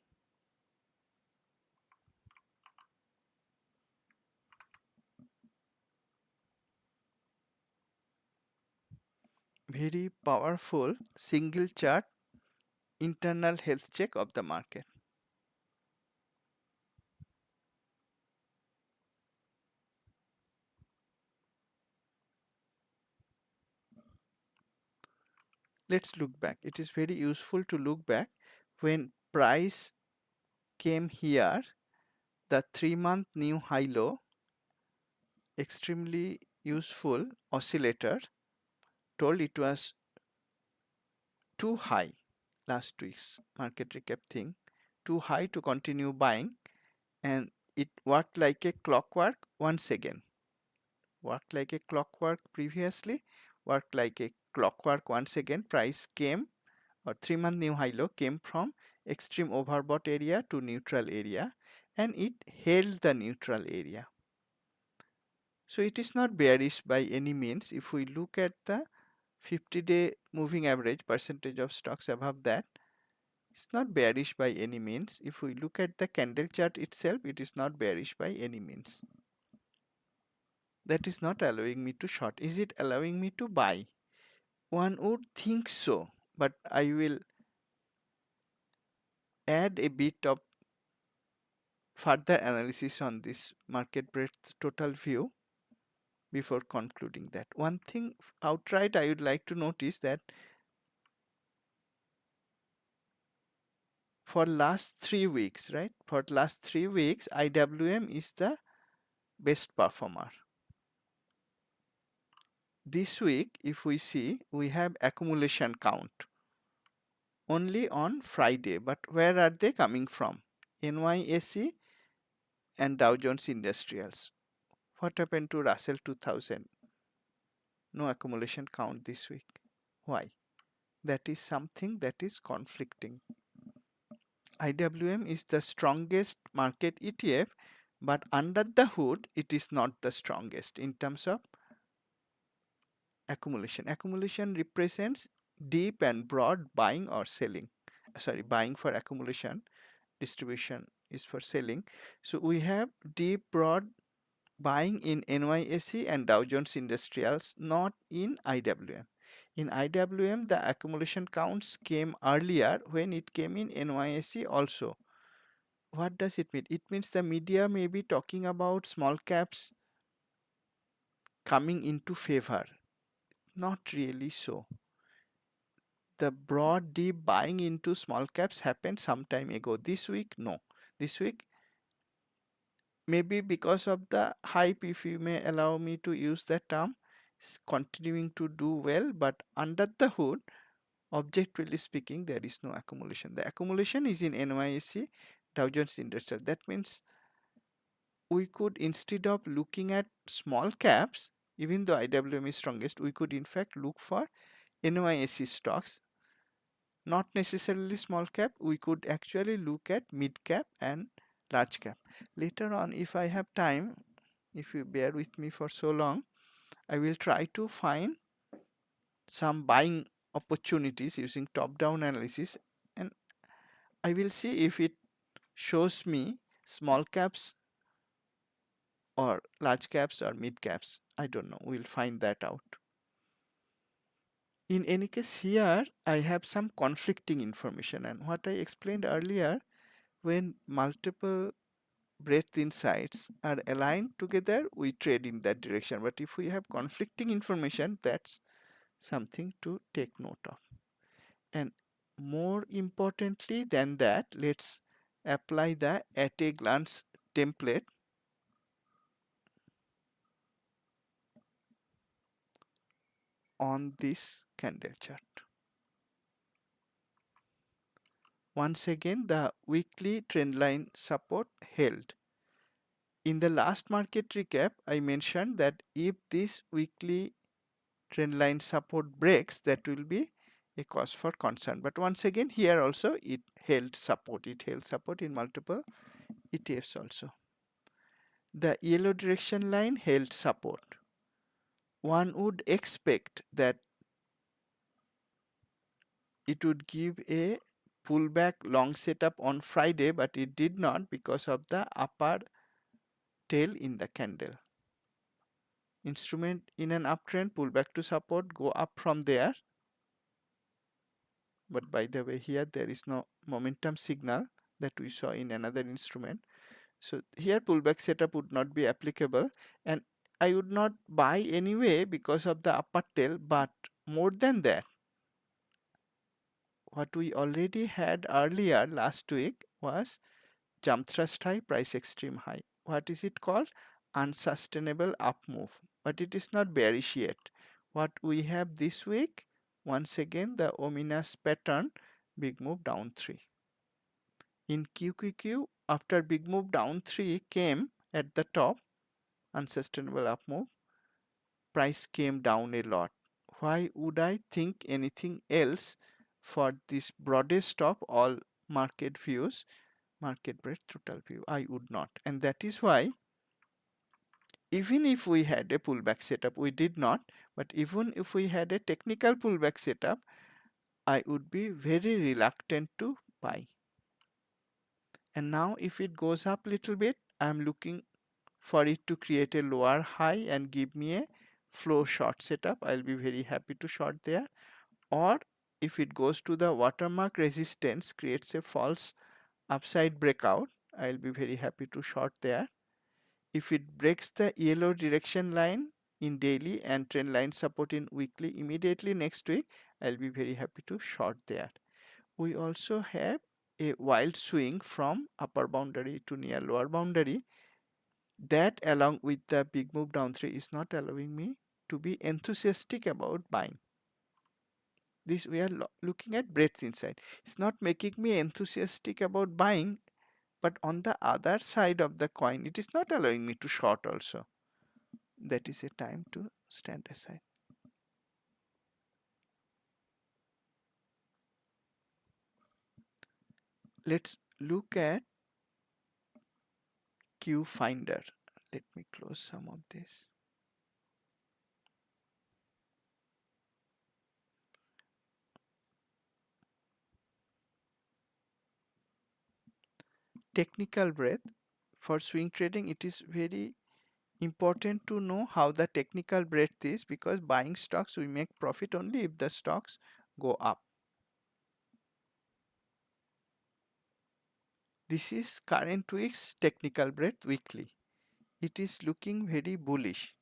Very powerful single chart internal health check of the market. Let's look back. It is very useful to look back. When price came here, the 3-month new high low, extremely useful oscillator, told it was too high. Last week's market recap thing, too high to continue buying, and it worked like a clockwork once again. Worked like a clockwork previously, worked like a clockwork once again. Price came, or 3-month new high low came from extreme overbought area to neutral area, and it held the neutral area. So it is not bearish by any means. If we look at the 50-day moving average, percentage of stocks above that, it's not bearish by any means. If we look at the candle chart itself, it is not bearish by any means. That is not allowing me to short. Is it allowing me to buy? One would think so, but I will add a bit of further analysis on this market breadth total view before concluding that. One thing outright I would like to notice that for last 3 weeks, right? For last 3 weeks, IWM is the best performer. This week, if we see, we have accumulation count only on Friday, but where are they coming from? NYSE and Dow Jones Industrials. What happened to Russell 2000? No accumulation count this week. Why? That is something that is conflicting. IWM is the strongest market ETF, but under the hood, it is not the strongest in terms of accumulation. Accumulation represents deep and broad buying or selling. Sorry, buying for accumulation, distribution is for selling. So we have deep, broad buying in NYSE and Dow Jones Industrials, not in IWM. In IWM, the accumulation counts came earlier when it came in NYSE also. What does it mean? It means the media may be talking about small caps coming into favor. Not really so. The broad deep buying into small caps happened some time ago. This week, no. This week, maybe because of the hype, if you may allow me to use that term, is continuing to do well, but under the hood, objectively speaking, there is no accumulation. The accumulation is in NYSE, Dow Jones Industrial. That means we could, instead of looking at small caps, even though IWM is strongest, we could in fact look for NYSE stocks, not necessarily small cap. We could actually look at mid cap and large cap. Later on, if I have time, if you bear with me for so long, I will try to find some buying opportunities using top-down analysis, and I will see if it shows me small caps or large caps or mid caps. I don't know. We'll find that out. In any case, here I have some conflicting information, and what I explained earlier, when multiple breadth insights are aligned together, we trade in that direction. But if we have conflicting information, that's something to take note of. And more importantly than that, let's apply the at a glance template on this candle chart. Once again, the weekly trendline support held. In the last market recap, I mentioned that if this weekly trendline support breaks, that will be a cause for concern. But once again, here also it held support. It held support in multiple ETFs also. The yellow direction line held support. One would expect that it would give a pullback long setup on Friday, but it did not because of the upper tail in the candle. Instrument in an uptrend, pullback to support, go up from there. But by the way, here there is no momentum signal that we saw in another instrument. So here pullback setup would not be applicable, and I would not buy anyway because of the upper tail. But more than that, what we already had earlier last week was jump thrust high, price extreme high. What is it called? Unsustainable up move. But it is not bearish yet. What we have this week, once again the ominous pattern, big move down 3. In QQQ, after big move down 3 came at the top, unsustainable up move, price came down a lot. Why would I think anything else for this broadest of all market views, market breadth total view? I would not. And that is why even if we had a pullback setup, we did not, but even if we had a technical pullback setup, I would be very reluctant to buy. And now if it goes up little bit, I'm looking for it to create a lower high and give me a flow short setup. I'll be very happy to short there. Or if it goes to the watermark resistance, creates a false upside breakout, I'll be very happy to short there. If it breaks the yellow direction line in daily and trend line support in weekly immediately next week, I'll be very happy to short there. We also have a wild swing from upper boundary to near lower boundary. That along with the big move down 3 is not allowing me to be enthusiastic about buying. This we are looking at breadth inside. It's not making me enthusiastic about buying, but on the other side of the coin, it is not allowing me to short also. That is a time to stand aside. Let's look at Q Finder. Let me close some of this. Technical breadth. For swing trading, it is very important to know how the technical breadth is, because buying stocks, we make profit only if the stocks go up. This is current week's technical breadth weekly. It is looking very bullish.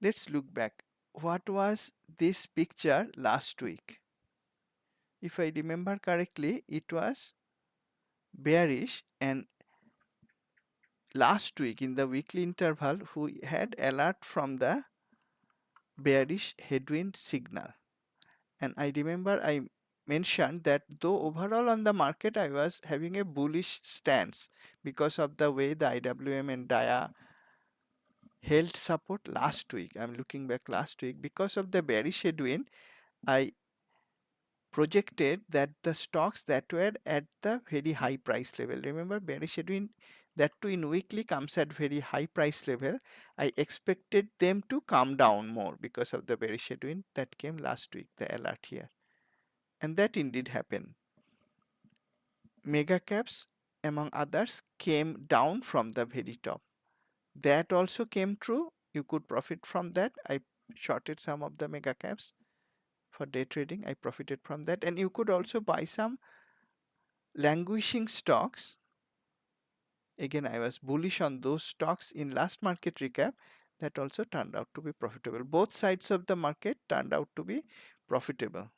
Let's look back. What was this picture last week? If I remember correctly, it was bearish, and last week in the weekly interval we had alert from the bearish headwind signal. And I remember I mentioned that though overall on the market I was having a bullish stance because of the way the IWM and DIA held support last week. I'm looking back last week. Because of the bearish headwind, I projected that the stocks that were at the very high price level, remember bearish headwind that too in weekly comes at very high price level, I expected them to come down more because of the bearish headwind that came last week, the alert here. And that indeed happened. Mega caps, among others, came down from the very top. That also came true. You could profit from that. I shorted some of the mega caps for day trading. I profited from that. And you could also buy some languishing stocks. Again, I was bullish on those stocks in last market recap. That also turned out to be profitable. Both sides of the market turned out to be profitable.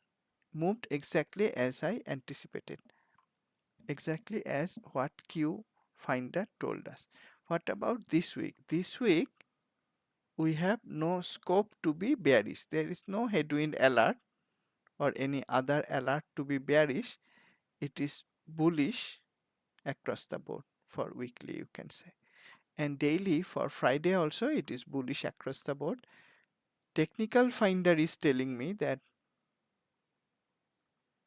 Moved exactly as I anticipated. Exactly as what Q Finder told us. What about this week? This week, we have no scope to be bearish. There is no headwind alert or any other alert to be bearish. It is bullish across the board for weekly, you can say. And daily for Friday also, it is bullish across the board. Technical Finder is telling me that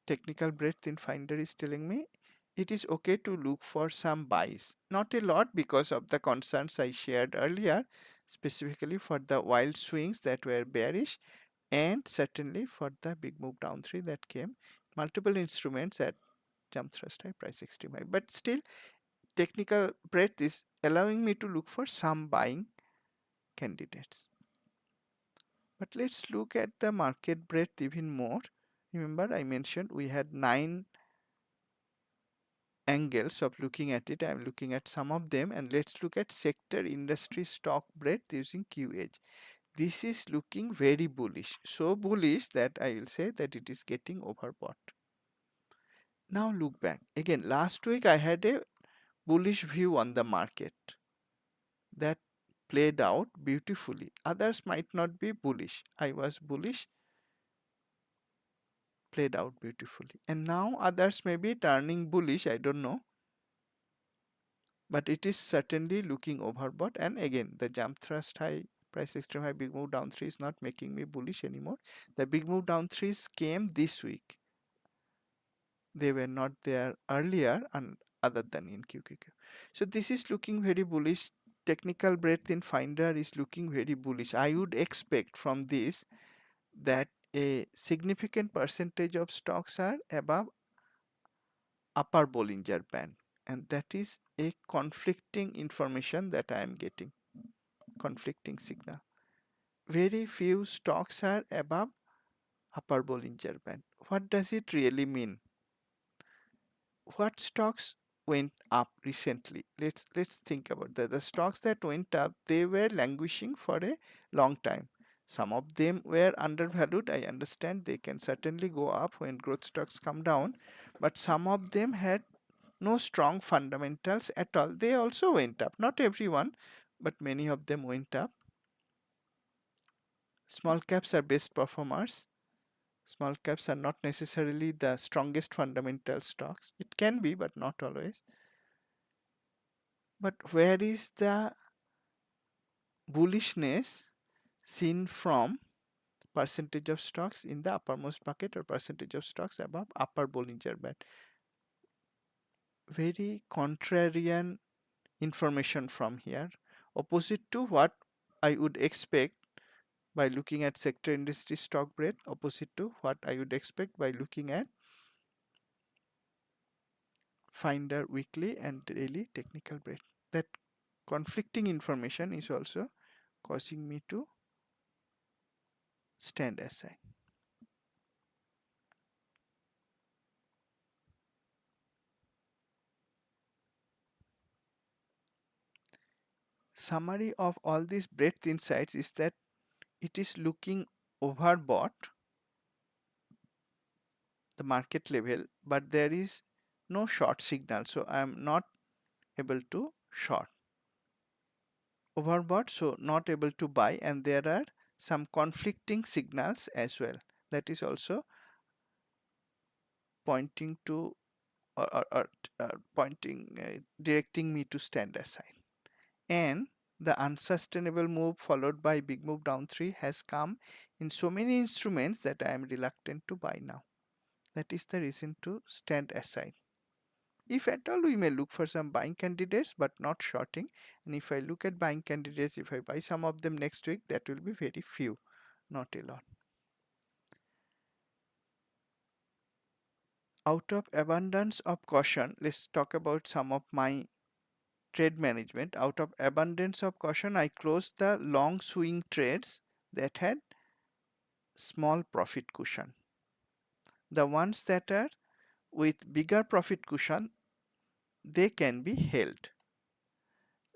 technical breadth in Finder is telling me it is okay to look for some buys. Not a lot because of the concerns I shared earlier, specifically for the wild swings that were bearish and certainly for the big move down 3 that came. Multiple instruments at jump thrust high, price extreme high. But still, technical breadth is allowing me to look for some buying candidates. But let's look at the market breadth even more. Remember, I mentioned we had 9 angles of looking at it. I'm looking at some of them, and let's look at sector industry stock breadth using QH. This is looking very bullish. So bullish that I will say that it is getting overbought. Now look back. Again, last week I had a bullish view on the market that played out beautifully. Others might not be bullish. I was bullish, played out beautifully. And now others may be turning bullish, I don't know. But it is certainly looking overbought. And again, the jump thrust high, price extreme high, big move down 3 is not making me bullish anymore. The big move down 3s came this week. They were not there earlier and other than in QQQ. So this is looking very bullish. Technical breadth in Finder is looking very bullish. I would expect from this that a significant percentage of stocks are above upper Bollinger Band, and that is a conflicting information that I am getting, conflicting signal. Very few stocks are above upper Bollinger Band. What does it really mean? What stocks went up recently? Let's think about that. The stocks that went up, they were languishing for a long time. Some of them were undervalued. I understand they can certainly go up when growth stocks come down, but some of them had no strong fundamentals at all. They also went up. Not everyone, but many of them went up. Small caps are best performers. Small caps are not necessarily the strongest fundamental stocks. It can be, but not always. But where is the bullishness seen from percentage of stocks in the uppermost bucket or percentage of stocks above upper Bollinger Band? Very contrarian information from here, opposite to what I would expect by looking at sector industry stock breadth, opposite to what I would expect by looking at Finder weekly and daily technical breadth. That conflicting information is also causing me to stand aside. Summary of all these breadth insights is that it is looking overbought the market level, but there is no short signal, so I am not able to short. Overbought, so not able to buy, and there are some conflicting signals as well. That is also pointing to directing me to stand aside. And the unsustainable move followed by big move down 3 has come in so many instruments that I am reluctant to buy now. That is the reason to stand aside. If at all, we may look for some buying candidates, but not shorting. And if I look at buying candidates, if I buy some of them next week, that will be very few, not a lot. Out of abundance of caution, let's talk about some of my trade management. Out of abundance of caution, I closed the long swing trades that had small profit cushion. The ones that are with bigger profit cushion, they can be held.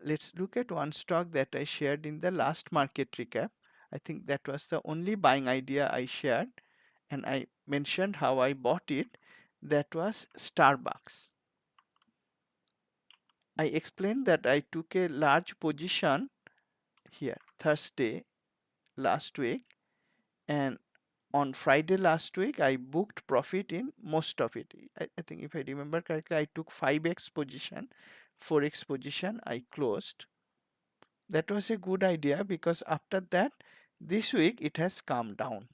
Let's look at one stock that I shared in the last market recap. I think that was the only buying idea I shared, and I mentioned how I bought it. That was Starbucks. I explained that I took a large position here Thursday last week, and on Friday last week I booked profit in most of it. I think if I remember correctly, I took 5x position, 4x position I closed. That was a good idea because after that, this week it has come down,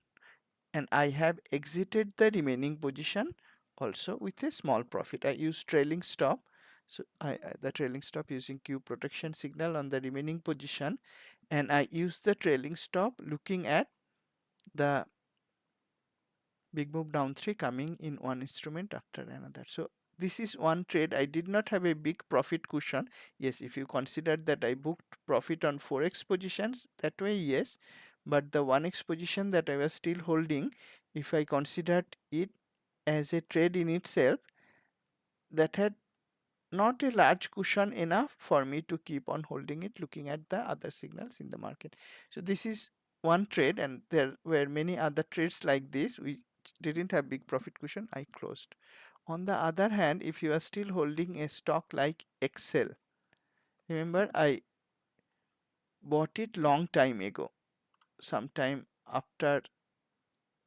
and I have exited the remaining position also with a small profit. I use trailing stop. So the trailing stop using Q protection signal on the remaining position, and I use the trailing stop looking at the big move down 3 coming in one instrument after another. So this is one trade. I did not have a big profit cushion. Yes, if you consider that I booked profit on 4x positions, that way, yes. But the 1x position that I was still holding, if I considered it as a trade in itself, that had not a large cushion enough for me to keep on holding it, looking at the other signals in the market. So this is one trade, and there were many other trades like this. We didn't have big profit cushion, I closed. On the other hand, if you are still holding a stock like Excel, remember I bought it long time ago, sometime after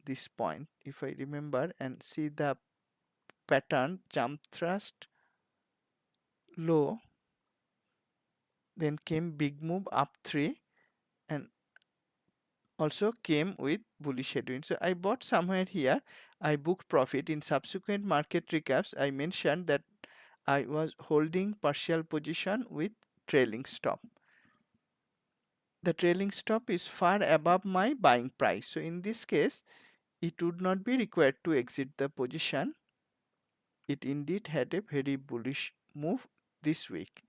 this point, if I remember, and see the pattern, jump thrust low, then came big move up 3, and also came with bullish headwind. So I bought somewhere here. I booked profit. In subsequent market recaps, I mentioned that I was holding partial position with trailing stop. The trailing stop is far above my buying price. So in this case, it would not be required to exit the position. It indeed had a very bullish move this week.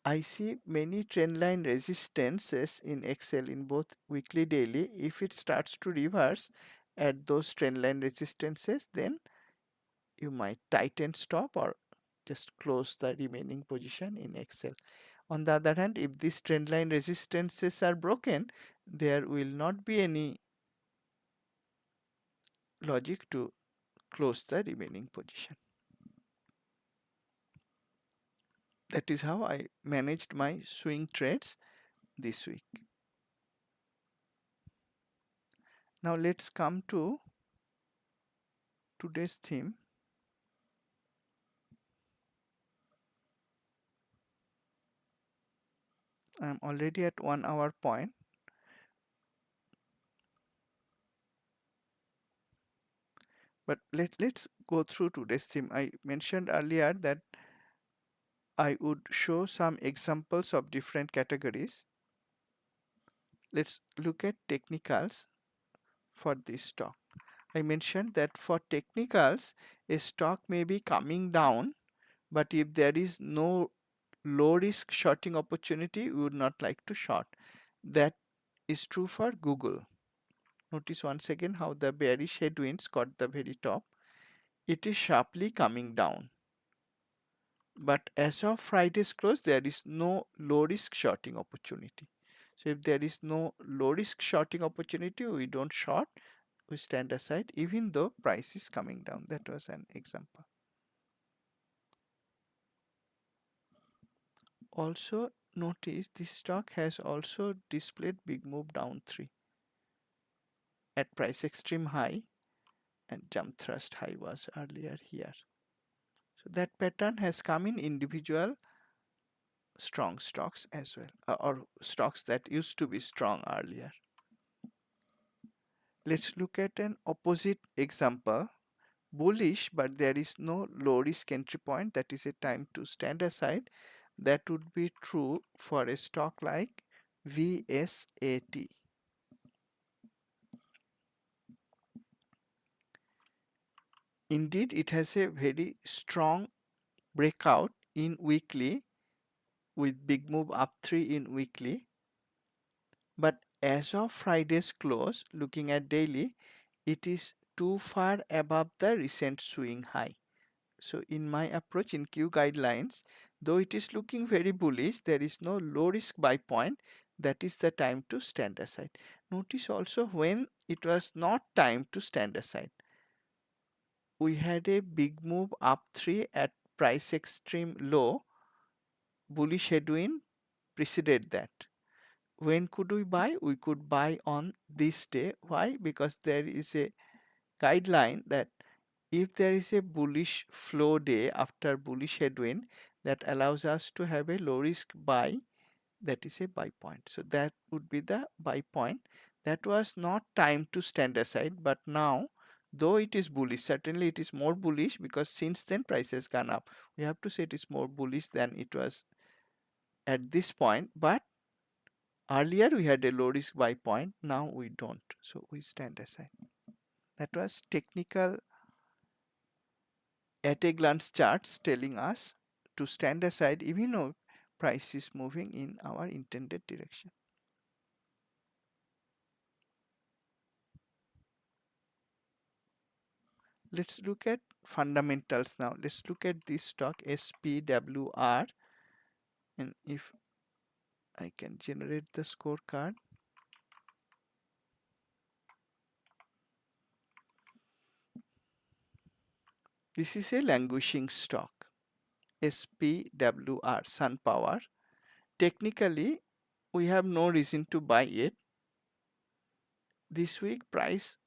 I see many trendline resistances in Excel in both weekly daily. If it starts to reverse at those trendline resistances, then you might tighten stop or just close the remaining position in Excel. On the other hand, if these trendline resistances are broken, there will not be any logic to close the remaining position. That is how I managed my swing trades this week. Now let's come to today's theme. I'm already at 1 hour point. But let's go through today's theme. I mentioned earlier that I would show some examples of different categories. Let's look at technicals for this stock. I mentioned that for technicals, a stock may be coming down, but if there is no low risk shorting opportunity, we would not like to short. That is true for Google. Notice once again how the bearish headwinds got the very top. It is sharply coming down. But as of Friday's close, there is no low risk shorting opportunity. So if there is no low risk shorting opportunity, we don't short, we stand aside even though price is coming down. That was an example. Also notice this stock has also displayed big move down 3 at price extreme high, and jump thrust high was earlier here. So that pattern has come in individual strong stocks as well, or stocks that used to be strong earlier. Let's look at an opposite example bullish, but there is no low risk entry point, that is a time to stand aside. That would be true for a stock like VSAT. Indeed, it has a very strong breakout in weekly with big move up 3 in weekly. But as of Friday's close, looking at daily, it is too far above the recent swing high. So in my approach in Q guidelines, though it is looking very bullish, there is no low risk buy point. That is the time to stand aside. Notice also when it was not time to stand aside. We had a big move up 3 at price extreme low. Bullish headwind preceded that. When could we buy? We could buy on this day. Why? Because there is a guideline that if there is a bullish flow day after bullish headwind, that allows us to have a low risk buy, that is a buy point. So that would be the buy point. That was not time to stand aside, but now though it is bullish, certainly it is more bullish because since then price has gone up. We have to say it is more bullish than it was at this point, but earlier we had a low risk buy point, now we don't. So we stand aside. That was technical at a glance charts telling us to stand aside even though price is moving in our intended direction. Let's look at fundamentals now. Let's look at this stock SPWR, and if I can generate the scorecard. This is a languishing stock, SPWR, Sun Power. Technically, we have no reason to buy it. This week price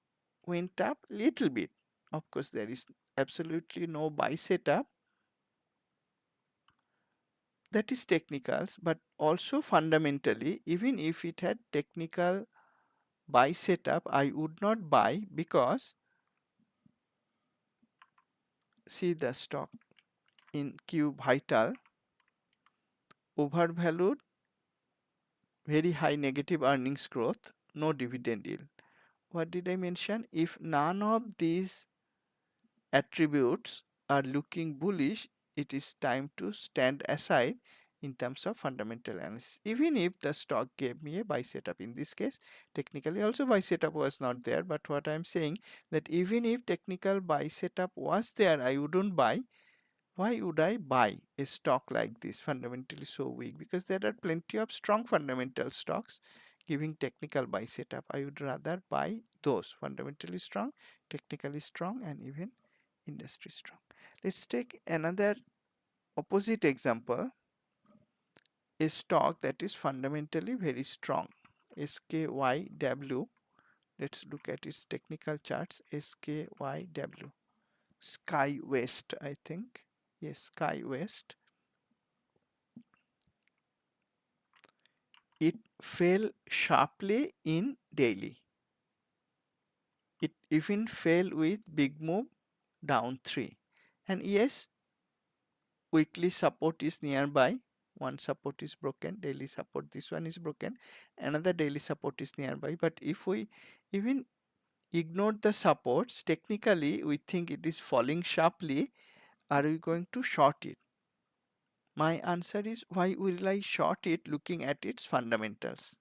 went up little bit. Of course, there is absolutely no buy setup. That is technicals, but also fundamentally, even if it had technical buy setup, I would not buy because see the stock in Q Vital, overvalued, very high negative earnings growth, no dividend yield. What did I mention? If none of these attributes are looking bullish, it is time to stand aside in terms of fundamental analysis. Even if the stock gave me a buy setup, in this case, technically also buy setup was not there. But what I'm saying that even if technical buy setup was there, I wouldn't buy. Why would I buy a stock like this fundamentally so weak? Because there are plenty of strong fundamental stocks giving technical buy setup. I would rather buy those fundamentally strong, technically strong, and even industry strong. Let's take another opposite example, a stock that is fundamentally very strong, SKYW. Let's look at its technical charts. SKYW, Sky West, I think. Yes, Sky West. It fell sharply in daily. It even fell with big move down 3. And yes, weekly support is nearby. One support is broken, daily support, this one is broken, another daily support is nearby. But if we even ignore the supports, technically we think it is falling sharply, are we going to short it? My answer is, why will I short it looking at its fundamentals?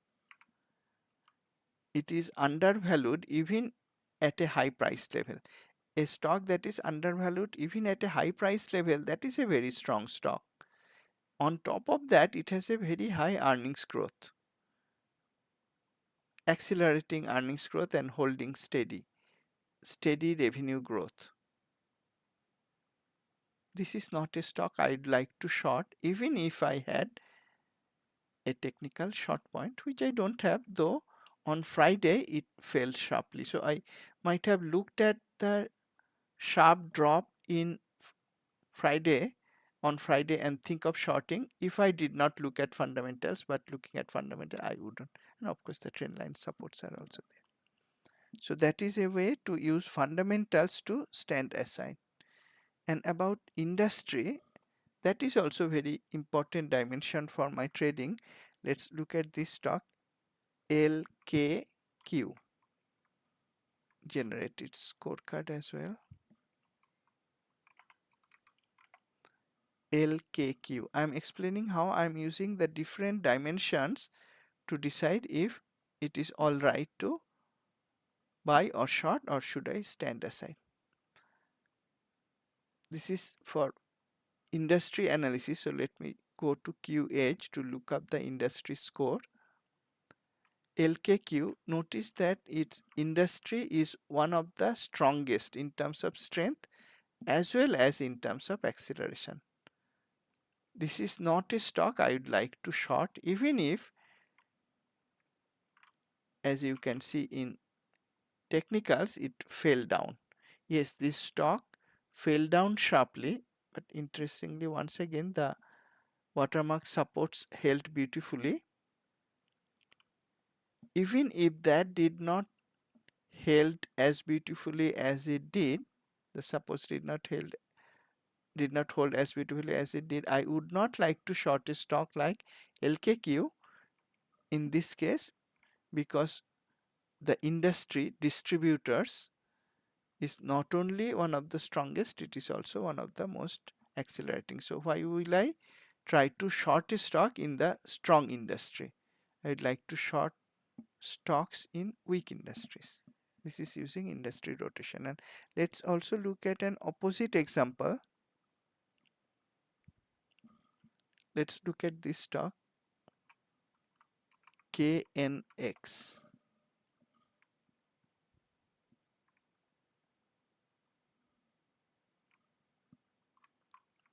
It is undervalued even at a high price level. A stock that is undervalued even at a high price level, that is a very strong stock. On top of that, it has a very high earnings growth, accelerating earnings growth and holding steady revenue growth. This is not a stock I'd like to short, even if I had a technical short point, which I don't have, though on Friday it fell sharply. So I might have looked at the sharp drop in Friday on Friday and think of shorting if I did not look at fundamentals, but looking at fundamental I wouldn't. And of course the trend line supports are also there. So that is a way to use fundamentals to stand aside. And about industry, that is also very important dimension for my trading. Let's look at this stock LKQ. Generate its scorecard as well. LKQ. I'm explaining how I'm using the different dimensions to decide if it is all right to buy or short, or should I stand aside. This is for industry analysis. So let me go to Q Edge to look up the industry score. LKQ, notice that its industry is one of the strongest in terms of strength as well as in terms of acceleration. This is not a stock I would like to short, even if, as you can see in technicals, it fell down. Yes, this stock fell down sharply, but interestingly, once again, the watermark supports held beautifully. Even if that did not held as beautifully as it did, the supports did not hold as beautifully as it did, I would not like to short a stock like LKQ in this case, because the industry distributors is not only one of the strongest, it is also one of the most accelerating. So why will I try to short a stock in the strong industry? I would like to short stocks in weak industries. This is using industry rotation. And let's also look at an opposite example. Let's look at this stock KNX.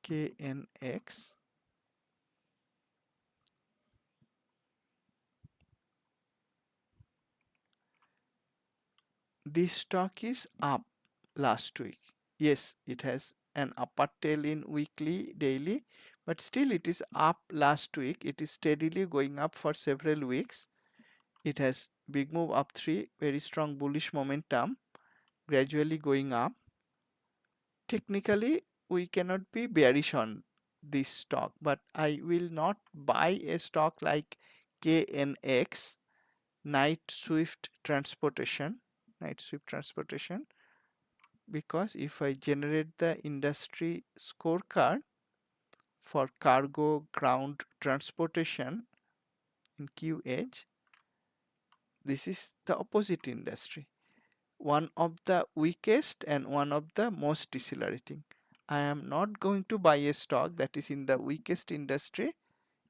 KNX. This stock is up last week. Yes, it has an upper tail in weekly, daily, but still it is up last week. It is steadily going up for several weeks. It has big move up 3, very strong bullish momentum, gradually going up. Technically, we cannot be bearish on this stock, but I will not buy a stock like KNX, Night Swift Transportation, because if I generate the industry scorecard for cargo ground transportation in Q Edge, this is the opposite industry, one of the weakest and one of the most decelerating. I am not going to buy a stock that is in the weakest industry.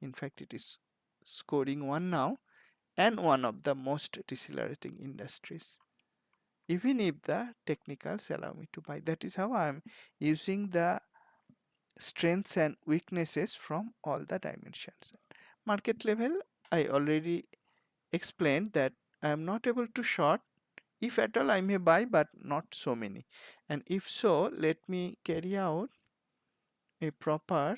In fact, it is scoring 1 now, and one of the most decelerating industries, even if the technicals allow me to buy. That is how I am using the strengths and weaknesses from all the dimensions. Market level, I already explained that I am not able to short. If at all, I may buy, but not so many. And if so, let me carry out a proper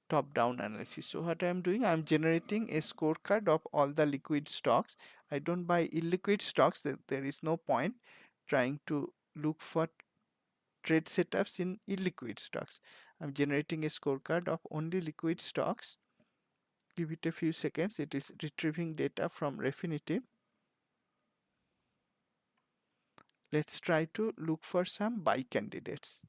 top-down analysis. So what I am doing, I am generating a scorecard of all the liquid stocks. I don't buy illiquid stocks. There is no point trying to look for trade setups in illiquid stocks. I'm generating a scorecard of only liquid stocks. Give it a few seconds. It is retrieving data from Refinitiv. Let's try to look for some buy candidates.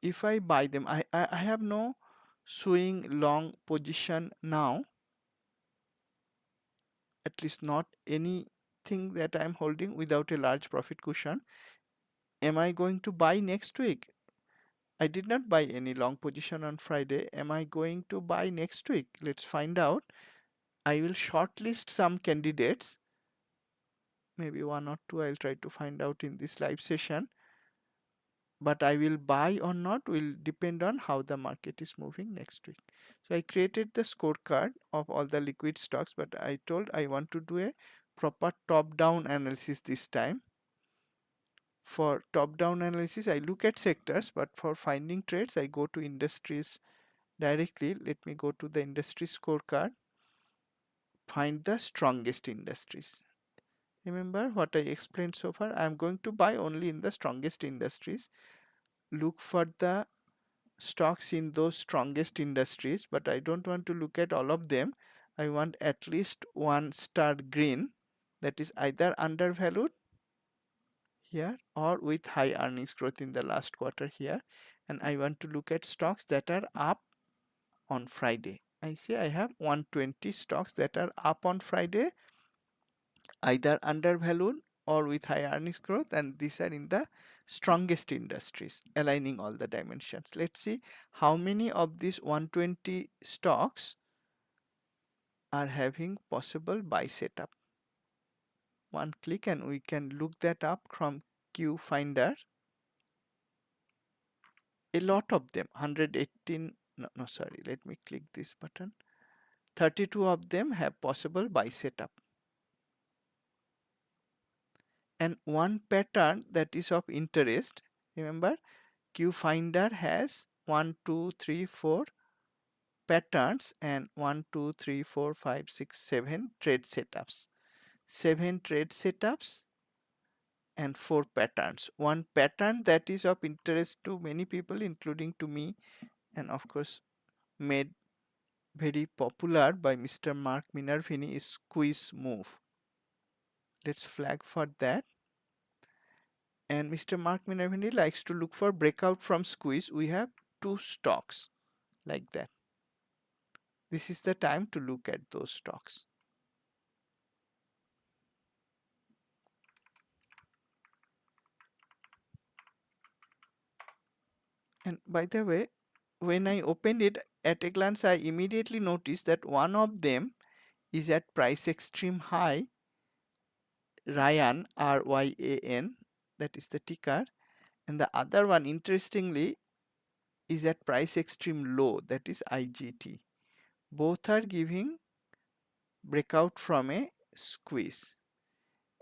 If I buy them, I have no swing long position now, at least not anything that I'm holding without a large profit cushion. Am I going to buy next week? I did not buy any long position on Friday. Am I going to buy next week? Let's find out. I will shortlist some candidates, maybe 1 or 2. I'll try to find out in this live session. But I will buy or not will depend on how the market is moving next week. So I created the scorecard of all the liquid stocks, but I told I want to do a proper top-down analysis this time. For top-down analysis, I look at sectors, but for finding trades, I go to industries Directly, let me go to the industry scorecard, find the strongest industries. Remember what I explained so far? I am going to buy only in the strongest industries. Look for the stocks in those strongest industries, but I don't want to look at all of them. I want at least one star green, that is either undervalued here or with high earnings growth in the last quarter here. And I want to look at stocks that are up on Friday. I see I have 120 stocks that are up on Friday, either undervalued or with high earnings growth, and these are in the strongest industries, aligning all the dimensions. Let's see how many of these 120 stocks are having possible buy setup. One click and we can look that up from Q Finder. A lot of them, 118, no, sorry, let me click this button. 32 of them have possible buy setup. And one pattern that is of interest, remember, Q Finder has 1, 2, 3, 4 patterns and 1, 2, 3, 4, 5, 6, 7 trade setups. 7 trade setups and 4 patterns. One pattern that is of interest to many people, including to me, and of course made very popular by Mr. Mark Minervini, is squeeze move. Let's flag for that. And Mr. Mark Minervini likes to look for breakout from squeeze. We have 2 stocks like that. This is the time to look at those stocks. And by the way, when I opened it at a glance, I immediately noticed that one of them is at price extreme high, Ryan, RYAN, that is the ticker, and the other one, interestingly, is at price extreme low, that is IGT. Both are giving breakout from a squeeze.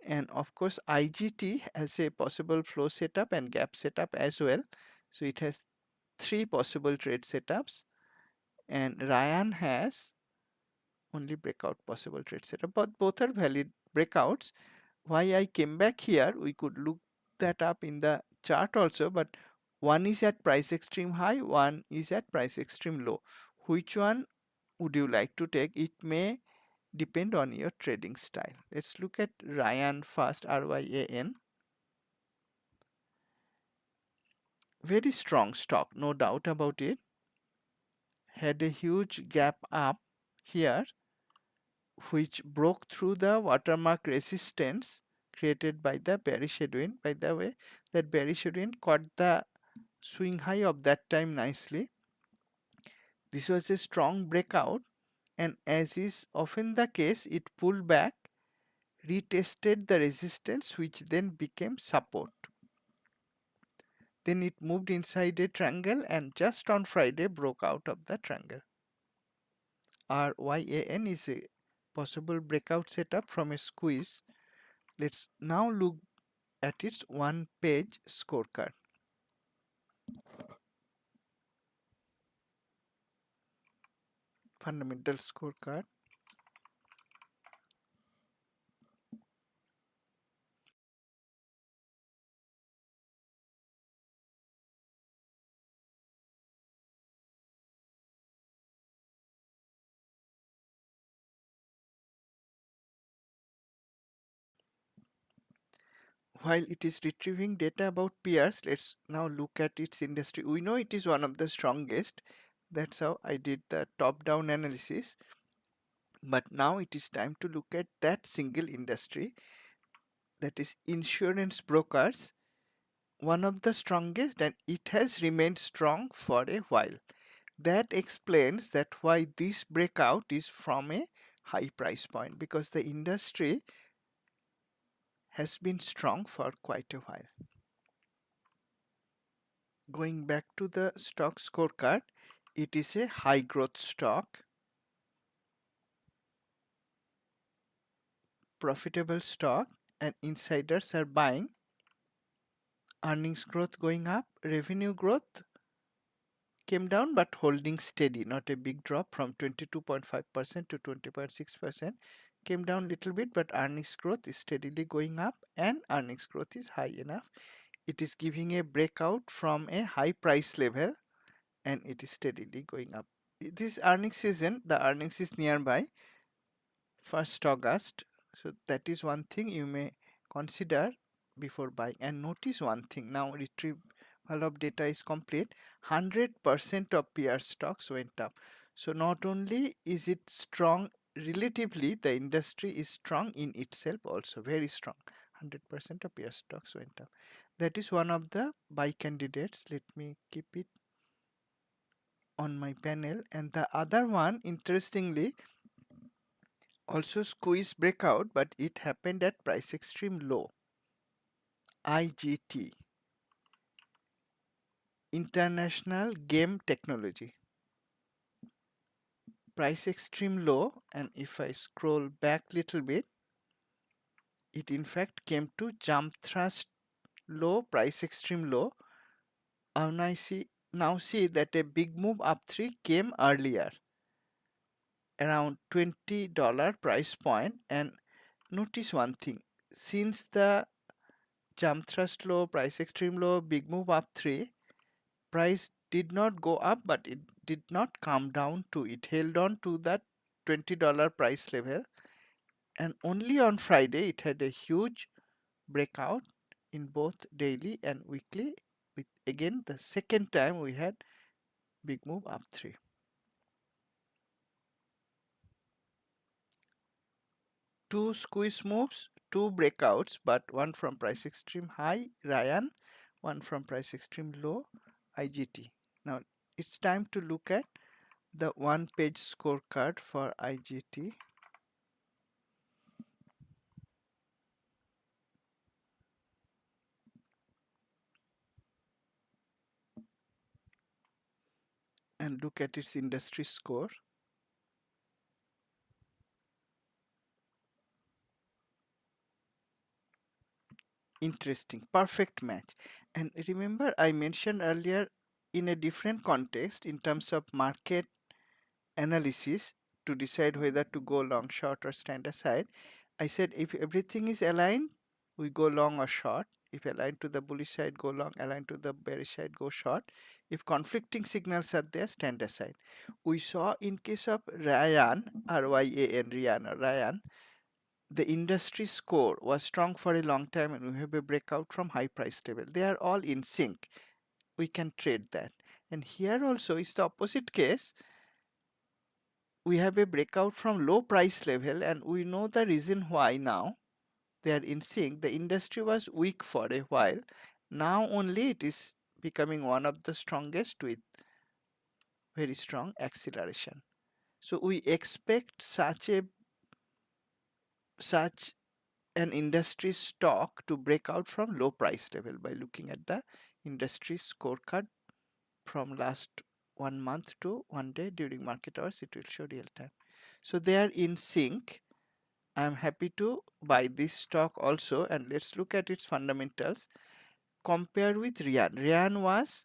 And of course, IGT has a possible flow setup and gap setup as well. So it has 3 possible trade setups, and Ryan has only breakout possible trade setup, but both are valid breakouts. Why I came back here, we could look that up in the chart also, but one is at price extreme high, one is at price extreme low. Which one would you like to take? It may depend on your trading style. Let's look at Ryan first, RYAN. Very strong stock, no doubt about it. Had a huge gap up here, which broke through the watermark resistance created by the bearish headwind. By the way, that bearish headwind caught the swing high of that time nicely. This was a strong breakout, and as is often the case, it pulled back, retested the resistance, which then became support. Then it moved inside a triangle and just on Friday broke out of the triangle. RYAN is a possible breakout setup from a squeeze. Let's now look at its one-page scorecard. Fundamental scorecard. While it is retrieving data about peers, let's now look at its industry. We know it is one of the strongest. That's how I did the top-down analysis. But now it is time to look at that single industry, that is insurance brokers, one of the strongest, and it has remained strong for a while. That explains that why this breakout is from a high price point, because the industry has been strong for quite a while. Going back to the stock scorecard, it is a high growth stock, profitable stock, and insiders are buying. Earnings growth going up, revenue growth came down but holding steady, not a big drop from 22.5% to 20.6%. Came down little bit, but earnings growth is steadily going up and earnings growth is high enough. It is giving a breakout from a high price level and it is steadily going up. This earnings season, the earnings is nearby, 1st August. So that is one thing you may consider before buying. And notice one thing, now retrieval of data is complete. 100% of peer stocks went up. So not only is it strong relatively, the industry is strong in itself also, very strong. 100% of peer stocks went up. That is one of the buy candidates. Let me keep it on my panel. And the other one, interestingly, also squeeze breakout, but it happened at price extreme low. IGT, International Game Technology. Price extreme low, and if I scroll back little bit, it in fact came to jump thrust low, price extreme low. And I now see that a big move up 3 came earlier, around $20 price point. And notice one thing, since the jump thrust low, price extreme low, big move up 3, price did not go up, but it did not come down to it, held on to that $20 price level. And only on Friday it had a huge breakout in both daily and weekly, with again the second time we had big move up 3. Two squeeze moves, two breakouts, but one from price extreme high, Ryan, one from price extreme low, IGT. Now it's time to look at the one-page scorecard for IGT. And look at its industry score. Interesting, perfect match. And remember, I mentioned earlier in a different context in terms of market analysis to decide whether to go long, short, or stand aside. I said if everything is aligned, we go long or short. If aligned to the bullish side, go long, aligned to the bearish side, go short. If conflicting signals are there, stand aside. We saw in case of Ryan, R-Y-A-N, Ryan or Ryan, the industry score was strong for a long time and we have a breakout from high price level. They are all in sync. We can trade that. And here also is the opposite case. We have a breakout from low price level and we know the reason why now. They are in sync. The industry was weak for a while. Now only it is becoming one of the strongest with very strong acceleration. So we expect such an industry stock to break out from low price level by looking at the industry scorecard from last 1 month to 1 day during market hours. It will show real time. So they are in sync. I'm happy to buy this stock also, and let's look at its fundamentals. Compare with Rian. Rian was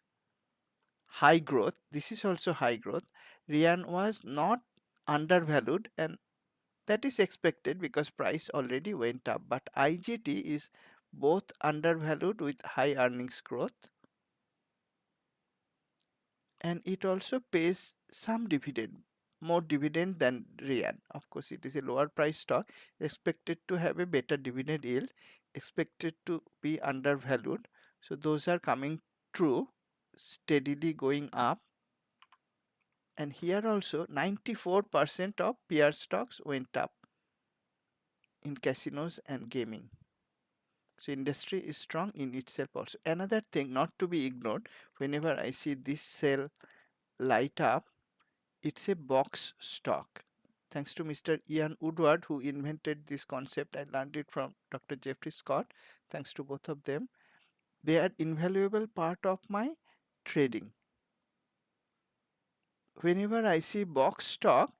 high growth. This is also high growth. Rian was not undervalued, and that is expected because price already went up. But IGT is both undervalued with high earnings growth, and it also pays some dividend, more dividend than Rian. Of course, it is a lower price stock, expected to have a better dividend yield, expected to be undervalued. So those are coming true, steadily going up. And here also 94% of peer stocks went up in casinos and gaming. So industry is strong in itself also. Another thing not to be ignored, whenever I see this cell light up, it's a box stock. Thanks to Mr. Ian Woodward who invented this concept. I learned it from Dr. Jeffrey Scott. Thanks to both of them. They are invaluable part of my trading. Whenever I see box stock,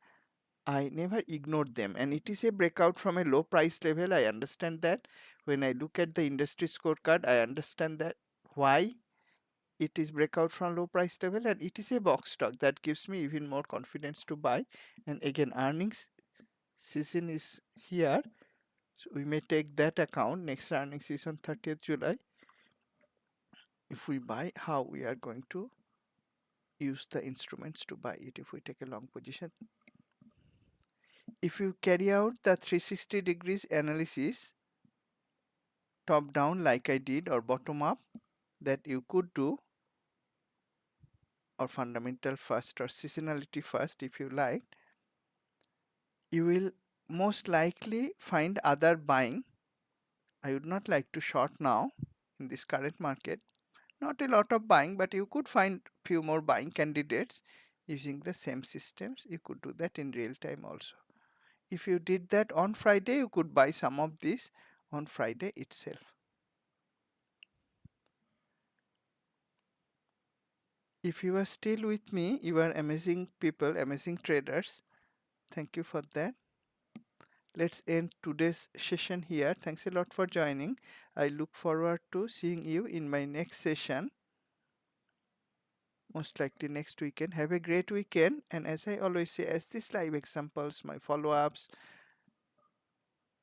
I never ignored them, and it is a breakout from a low price level. I understand that. When I look at the industry scorecard, I understand that why it is breakout from low price level, and it is a box stock. That gives me even more confidence to buy. And again, earnings season is here, so we may take that account. Next earnings is on 30th July. If we buy, how we are going to use the instruments to buy it if we take a long position. If you carry out the 360 degrees analysis, top down like I did, or bottom up, that you could do, or fundamental first or seasonality first if you like, you will most likely find other buying. I would not like to short now in this current market. Not a lot of buying, but you could find few more buying candidates using the same systems. You could do that in real time also. If you did that on Friday, you could buy some of these on Friday itself. If you are still with me, you are amazing people, amazing traders. Thank you for that. Let's end today's session here. Thanks a lot for joining. I look forward to seeing you in my next session, most likely next weekend. Have a great weekend. And as I always say, as these live examples, my follow-ups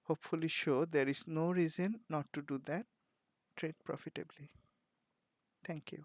hopefully show, there is no reason not to do that. Trade profitably. Thank you.